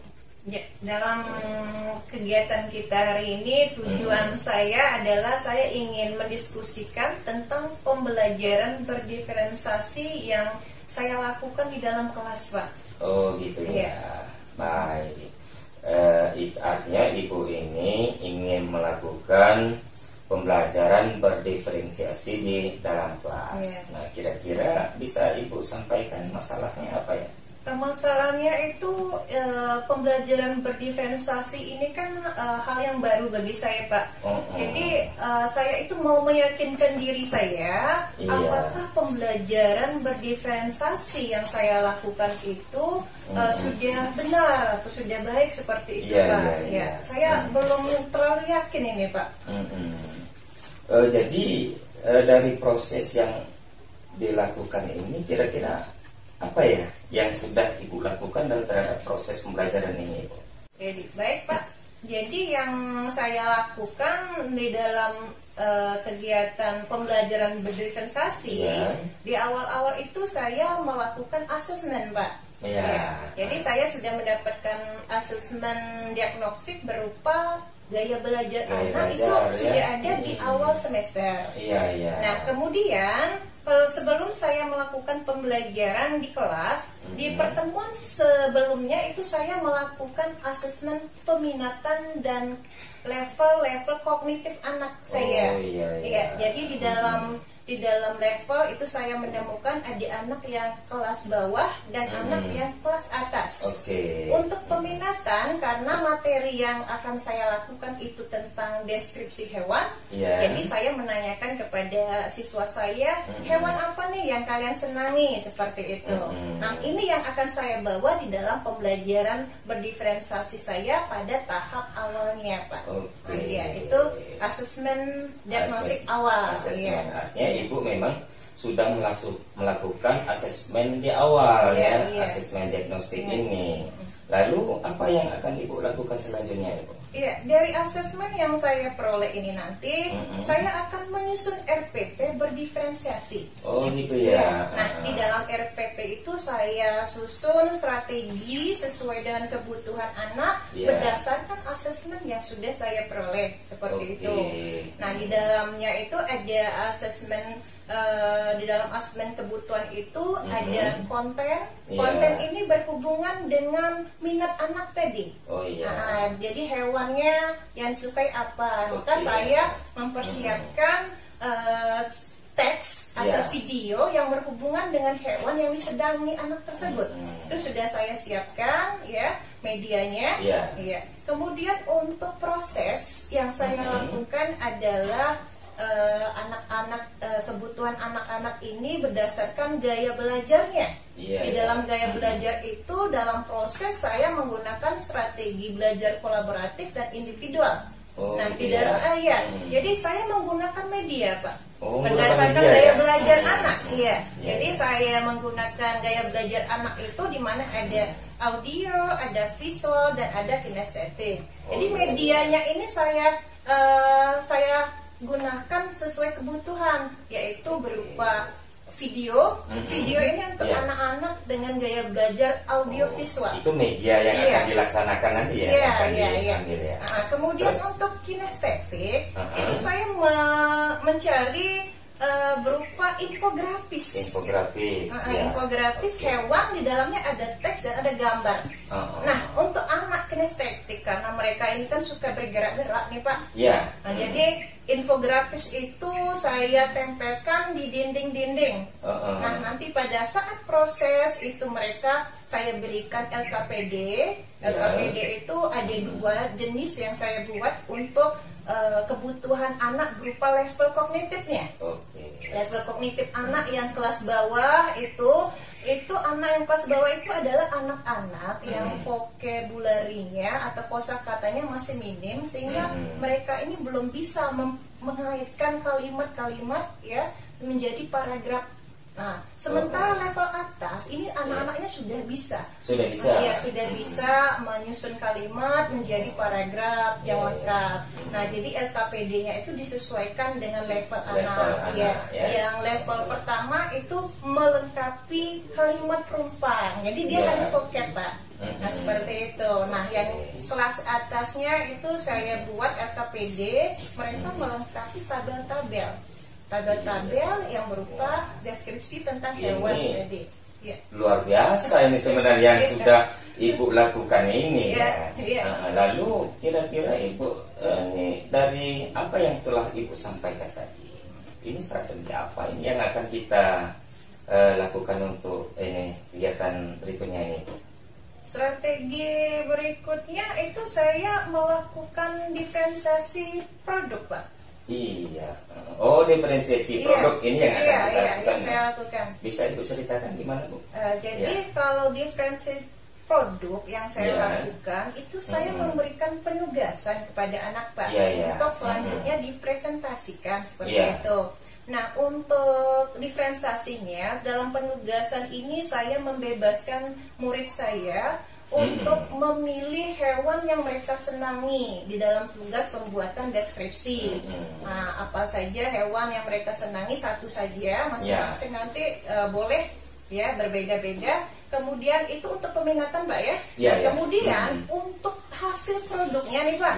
Speaker 2: Ya, dalam kegiatan kita hari ini tujuan saya adalah saya ingin mendiskusikan tentang pembelajaran berdiferensiasi yang saya lakukan di dalam kelas Pak.
Speaker 1: Oh gitu ya. Baik. Artinya Ibu ini ingin melakukan pembelajaran berdiferensiasi di dalam kelas. Nah kira-kira bisa Ibu sampaikan masalahnya apa ya?
Speaker 2: Masalahnya itu pembelajaran berdiferensiasi ini kan hal yang baru bagi saya Pak. Jadi saya itu mau meyakinkan diri saya apakah pembelajaran berdiferensiasi yang saya lakukan itu sudah benar atau sudah baik seperti itu Pak. Saya belum terlalu yakin ini Pak.
Speaker 1: Jadi dari proses yang dilakukan ini kira-kira apa ya yang sudah Ibu lakukan dalam terhadap proses pembelajaran ini Ibu?
Speaker 2: Jadi baik Pak. Jadi yang saya lakukan di dalam kegiatan pembelajaran berdiferensiasi di awal-awal itu saya melakukan asesmen Pak. Jadi saya sudah mendapatkan asesmen diagnostik berupa gaya belajar anak itu sudah ada di awal semester. Nah kemudian sebelum saya melakukan pembelajaran di kelas, di pertemuan sebelumnya itu saya melakukan asesmen peminatan dan level-level kognitif anak saya. Jadi di di dalam level itu saya menemukan ada anak yang kelas bawah dan anak yang kelas atas. Untuk peminatan, karena materi yang akan saya lakukan itu tentang deskripsi hewan, jadi saya menanyakan kepada siswa saya, hewan apa nih yang kalian senangi, seperti itu. Nah, ini yang akan saya bawa di dalam pembelajaran berdiferensiasi saya pada tahap awalnya, Pak. Nah, ya, itu asesmen diagnostik awal.
Speaker 1: Artinya Ibu memang sudah melakukan asesmen di awal, asesmen diagnostik ini. Lalu apa yang akan Ibu lakukan selanjutnya, Ibu?
Speaker 2: Iya, dari asesmen yang saya peroleh ini nanti, saya akan menyusun RPP berdiferensiasi.
Speaker 1: Oh gitu ya.
Speaker 2: Nah, di dalam RPP itu saya susun strategi sesuai dengan kebutuhan anak berdasarkan asesmen yang sudah saya peroleh, seperti itu. Nah, di dalamnya itu ada asesmen, di dalam asesmen kebutuhan itu ada konten. Konten ini berhubungan dengan minat anak tadi. Nah, jadi hewannya yang sukai apa, maka saya mempersiapkan teks atau video yang berhubungan dengan hewan yang disenangi anak tersebut. Itu sudah saya siapkan, ya, medianya. Kemudian untuk proses yang saya lakukan adalah anak-anak, kebutuhan anak-anak ini berdasarkan gaya belajarnya. Di dalam gaya belajar itu, dalam proses saya menggunakan strategi belajar kolaboratif dan individual. Jadi saya menggunakan media, Pak. Berdasarkan gaya belajar anak. Jadi saya menggunakan gaya belajar anak itu di mana ada audio, ada visual, dan ada kinestetik. Jadi medianya ini saya gunakan sesuai kebutuhan, yaitu berupa video. Video ini untuk anak-anak dengan gaya belajar audio visual.
Speaker 1: Itu media yang akan dilaksanakan nanti ya?
Speaker 2: Nah, kemudian untuk kinestetik, itu saya mencari berupa infografis. Infografis hewan, di dalamnya ada teks dan ada gambar. Nah, untuk anak kinestetik, karena mereka ini kan suka bergerak-gerak nih, Pak. Nah, jadi infografis itu saya tempelkan di dinding-dinding. Nah, nanti pada saat proses itu mereka saya berikan LKPD. LKPD itu ada 2 jenis yang saya buat untuk kebutuhan anak berupa level kognitifnya. Level kognitif anak yang kelas bawah itu anak yang kelas bawah itu adalah anak-anak yang vocabulary-nya atau kosakatanya masih minim, sehingga mereka ini belum bisa mengaitkan kalimat-kalimat ya menjadi paragraf. Nah, sementara level atas ini anak-anaknya sudah bisa. Iya, sudah bisa menyusun kalimat menjadi paragraf yang lengkap. Nah, jadi LKPD-nya itu disesuaikan dengan level anak. Yang level pertama itu melengkapi kalimat perumpamaan. Jadi dia hanya vocab, Pak. Nah, seperti itu. Nah, yang kelas atasnya itu saya buat LKPD, mereka melengkapi tabel-tabel yang berupa deskripsi tentang hewan tadi.
Speaker 1: Luar biasa ini sebenarnya yang sudah Ibu lakukan ini. Lalu kira-kira Ibu ini dari apa yang telah Ibu sampaikan tadi, ini strategi apa ini yang akan kita lakukan untuk ini kegiatan berikutnya ini?
Speaker 2: Strategi berikutnya itu saya melakukan diferensiasi produk, Pak.
Speaker 1: Diferensiasi produk ini yang akan kita lakukan.
Speaker 2: Yang saya lakukan.
Speaker 1: Bisa Ibu ceritakan gimana, Bu?
Speaker 2: Jadi kalau diferensiasi produk yang saya lakukan itu saya memberikan penugasan kepada anak, Pak, untuk selanjutnya dipresentasikan seperti itu. Nah, untuk diferensiasinya dalam penugasan ini saya membebaskan murid saya untuk memilih hewan yang mereka senangi di dalam tugas pembuatan deskripsi. Nah, apa saja hewan yang mereka senangi, satu saja, masing-masing nanti boleh ya berbeda-beda. Kemudian itu untuk peminatan, Pak ya. Kemudian untuk hasil produknya nih, Pak.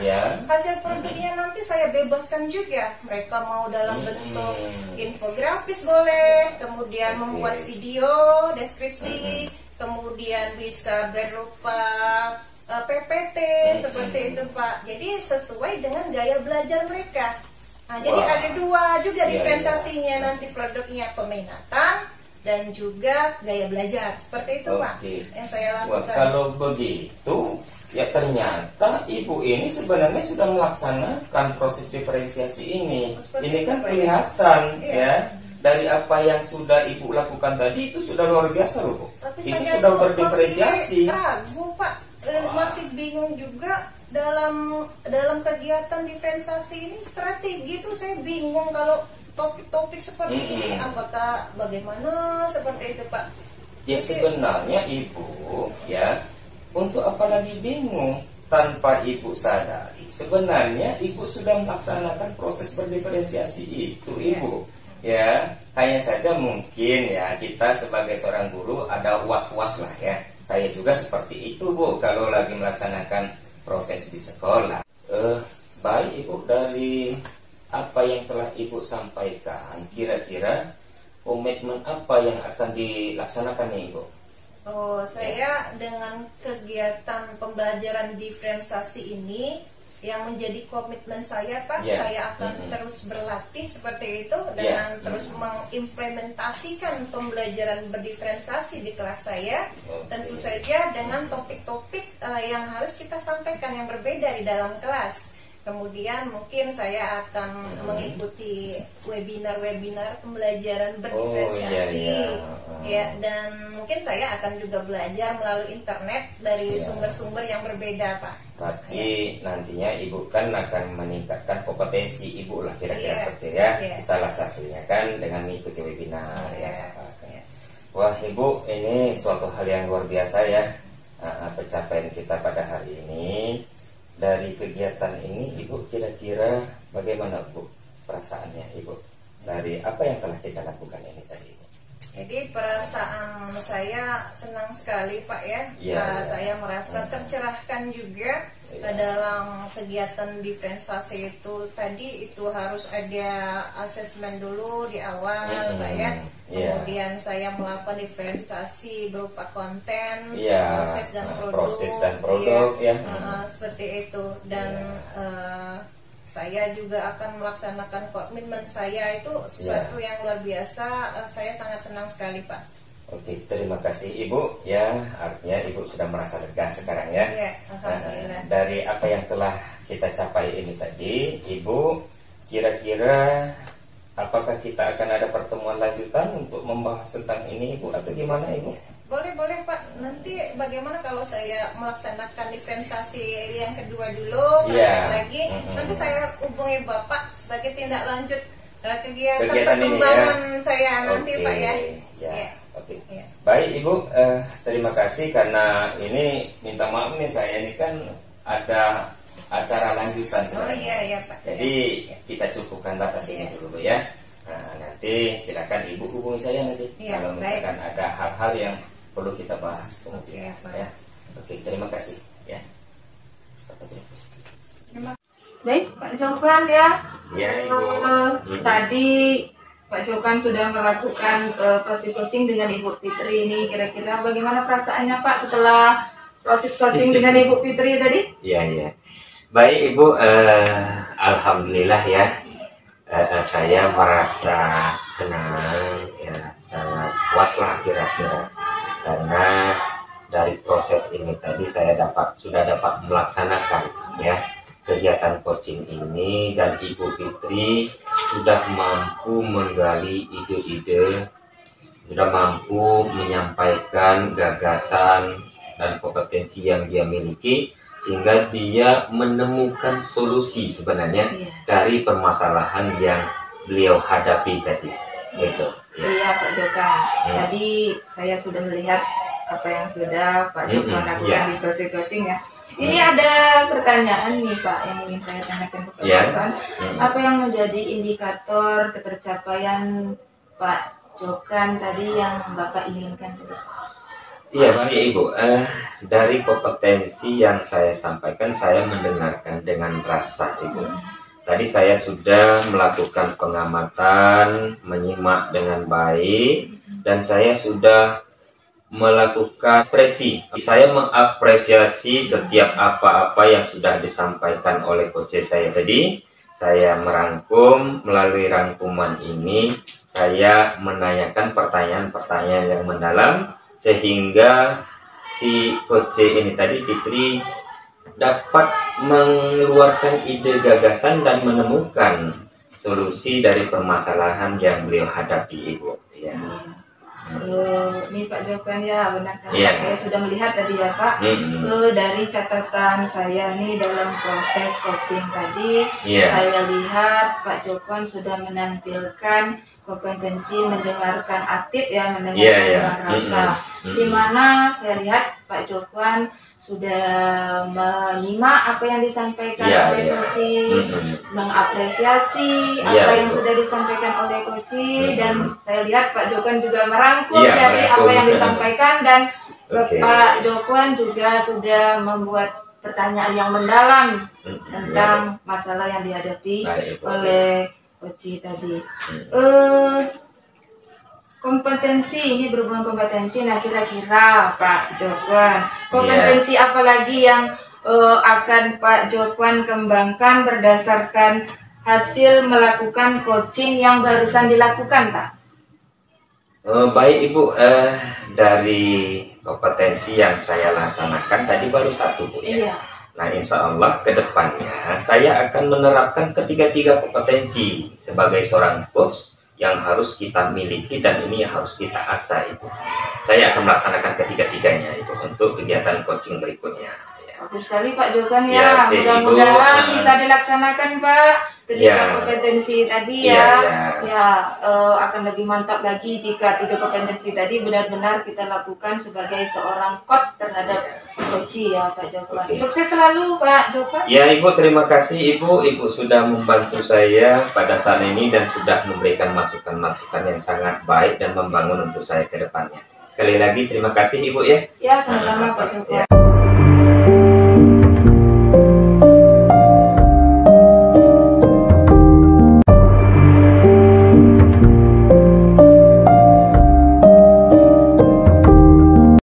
Speaker 2: Hasil produknya nanti saya bebaskan juga. Mereka mau dalam bentuk infografis boleh, kemudian membuat video deskripsi, kemudian bisa berupa PPT seperti itu, Pak. Jadi sesuai dengan gaya belajar mereka. Nah, jadi ada dua juga
Speaker 1: Iya,
Speaker 2: diferensiasinya
Speaker 1: iya.
Speaker 2: nanti produknya peminatan dan juga gaya belajar. Seperti itu Pak yang saya
Speaker 1: Wah,
Speaker 2: lakukan.
Speaker 1: kalau begitu ya ternyata ibu ini sebenarnya sudah melaksanakan proses diferensiasi ini.
Speaker 2: Seperti
Speaker 1: Ini kan
Speaker 2: itu, Pak,
Speaker 1: kelihatan
Speaker 2: Iya.
Speaker 1: ya dari apa yang sudah ibu lakukan tadi itu sudah luar biasa loh Bu.
Speaker 2: Tapi
Speaker 1: Itu
Speaker 2: saya
Speaker 1: sudah
Speaker 2: tuh
Speaker 1: berdiferensiasi.
Speaker 2: masih ragu Pak. Masih bingung juga dalam kegiatan diferensiasi ini, strategi itu saya bingung kalau topik-topik seperti ini apakah bagaimana seperti itu Pak.
Speaker 1: Ya sebenarnya ibu ya untuk apa lagi bingung, tanpa ibu sadari sebenarnya ibu sudah melaksanakan proses berdiferensiasi itu ibu. Ya hanya saja mungkin ya kita sebagai seorang guru ada was-was lah ya. Saya juga seperti itu Bu kalau lagi melaksanakan proses di sekolah. Baik Ibu, dari apa yang telah Ibu sampaikan, kira-kira komitmen apa yang akan dilaksanakan nih Ibu?
Speaker 2: Oh, saya dengan kegiatan pembelajaran diferensiasi ini yang menjadi komitmen saya Pak, saya akan terus berlatih seperti itu dengan terus mengimplementasikan pembelajaran berdiferensiasi di kelas saya. Tentu saja dengan topik-topik yang harus kita sampaikan yang berbeda di dalam kelas. Kemudian mungkin saya akan mengikuti webinar-webinar pembelajaran berdiferensiasi, ya, dan mungkin saya akan juga belajar melalui internet dari sumber-sumber yang berbeda, Pak.
Speaker 1: Berarti nantinya Ibu kan akan meningkatkan kompetensi Ibu lah kira-kira seperti ya. Salah satunya kan dengan mengikuti webinar ya. Wah Ibu, ini suatu hal yang luar biasa ya, pencapaian kita pada hari ini. Dari kegiatan ini Ibu kira-kira bagaimana Bu perasaannya Ibu dari apa yang telah kita lakukan ini tadi?
Speaker 2: Jadi perasaan saya senang sekali Pak ya. Saya merasa tercerahkan juga dalam kegiatan diferensiasi itu. Tadi itu harus ada asesmen dulu di awal Pak ya. Kemudian saya melakukan diferensiasi berupa konten, proses dan produk ya. Seperti itu. Dan saya juga akan melaksanakan komitmen saya itu sesuatu yang luar biasa. Saya sangat senang sekali Pak.
Speaker 1: Oke, terima kasih Ibu ya. Artinya Ibu sudah merasa lega sekarang ya.
Speaker 2: Alhamdulillah.
Speaker 1: Dari apa yang telah kita capai ini tadi, Ibu kira-kira apakah kita akan ada pertemuan lanjutan untuk membahas tentang ini Ibu atau gimana Ibu?
Speaker 2: Boleh Pak. Nanti bagaimana kalau saya melaksanakan diferensiasi yang kedua dulu, lagi. Nanti saya hubungi Bapak sebagai tindak lanjut kegiatan perkembangan saya nanti Pak ya.
Speaker 1: Baik Ibu, terima kasih karena ini minta maaf nih saya ini kan ada acara lanjutan sebenarnya.
Speaker 2: Pak.
Speaker 1: Jadi kita cukupkan batas ini dulu ya. Nah, nanti silakan Ibu hubungi saya nanti kalau misalkan ada hal-hal yang perlu kita bahas kemudian ya. Oke, terima kasih ya.
Speaker 3: Baik Pak Jokan ya.
Speaker 1: Ibu.
Speaker 3: Tadi Pak Jokan sudah melakukan proses coaching dengan Ibu Fitri ini. Kira-kira bagaimana perasaannya Pak setelah proses coaching dengan Ibu Fitri tadi?
Speaker 1: Iya. Baik Ibu, alhamdulillah ya. Saya merasa senang ya, sangat puas lah kira-kira karena dari proses ini tadi saya sudah dapat melaksanakan ya kegiatan coaching ini, dan Ibu Fitri sudah mampu menggali ide-ide, sudah mampu menyampaikan gagasan dan kompetensi yang dia miliki sehingga dia menemukan solusi sebenarnya dari permasalahan yang beliau hadapi tadi. Gitu.
Speaker 3: Iya Pak Jokan. Tadi saya sudah melihat apa yang sudah Pak Jokan lakukan di proses coaching ya. Ini ada pertanyaan nih Pak yang ingin saya tanyakan kepada Jokan. Apa yang menjadi indikator ketercapaian Pak Jokan tadi yang Bapak inginkan?
Speaker 1: Iya baik Ibu, dari kompetensi yang saya sampaikan saya mendengarkan dengan rasa Ibu. Tadi saya sudah melakukan pengamatan, menyimak dengan baik, dan saya sudah melakukan ekspresi. Saya mengapresiasi setiap apa-apa yang sudah disampaikan oleh coach saya tadi. saya merangkum. Melalui rangkuman ini saya menanyakan pertanyaan-pertanyaan yang mendalam, sehingga si Coach ini tadi, Fitri, dapat mengeluarkan ide gagasan dan menemukan solusi dari permasalahan yang beliau hadapi, Ibu. Ya.
Speaker 3: Ini Pak Jokwan ya, benar sekali.
Speaker 1: Yeah.
Speaker 3: Saya sudah melihat tadi ya Pak, dari catatan saya nih dalam proses coaching tadi, saya lihat Pak Jokwan sudah menampilkan kompetensi mendengarkan aktif ya, mendengarkan dengan rasa. Dimana saya lihat Pak Jokwan sudah menyimak apa yang disampaikan oleh coaching, mengapresiasi apa yang sudah disampaikan oleh coaching, dan saya lihat Pak Jokwan juga merangkum dari apa yang disampaikan, dan Pak Jokwan juga sudah membuat pertanyaan yang mendalam tentang masalah yang dihadapi oleh coaching tadi. Kompetensi, ini berhubungan kompetensi. Nah, kira-kira Pak Jokwan, kompetensi apa lagi yang akan Pak Jokwan kembangkan berdasarkan hasil melakukan coaching yang barusan dilakukan, Pak?
Speaker 1: Baik Ibu, dari kompetensi yang saya laksanakan tadi baru satu, Bu, ya.
Speaker 3: Iya.
Speaker 1: Nah, insya Allah ke depannya saya akan menerapkan ketiga-tiga kompetensi sebagai seorang coach yang harus kita miliki, dan ini yang harus kita asah, Ibu. Saya akan melaksanakan ketiga-tiganya, Ibu, untuk kegiatan coaching berikutnya.
Speaker 3: Bagus sekali Pak Jokwan ya, mudah-mudahan bisa dilaksanakan Pak ketiga kompetensi tadi akan lebih mantap lagi jika tiga kompetensi tadi benar-benar kita lakukan sebagai seorang coach terhadap coaching ya Pak Jokwan. Sukses selalu Pak Jokwan.
Speaker 1: Ya Ibu, terima kasih Ibu. Ibu sudah membantu saya pada saat ini dan sudah memberikan masukan-masukan yang sangat baik dan membangun untuk saya ke depannya. Sekali lagi terima kasih Ibu ya.
Speaker 3: Ya, sama-sama Pak Jokwan.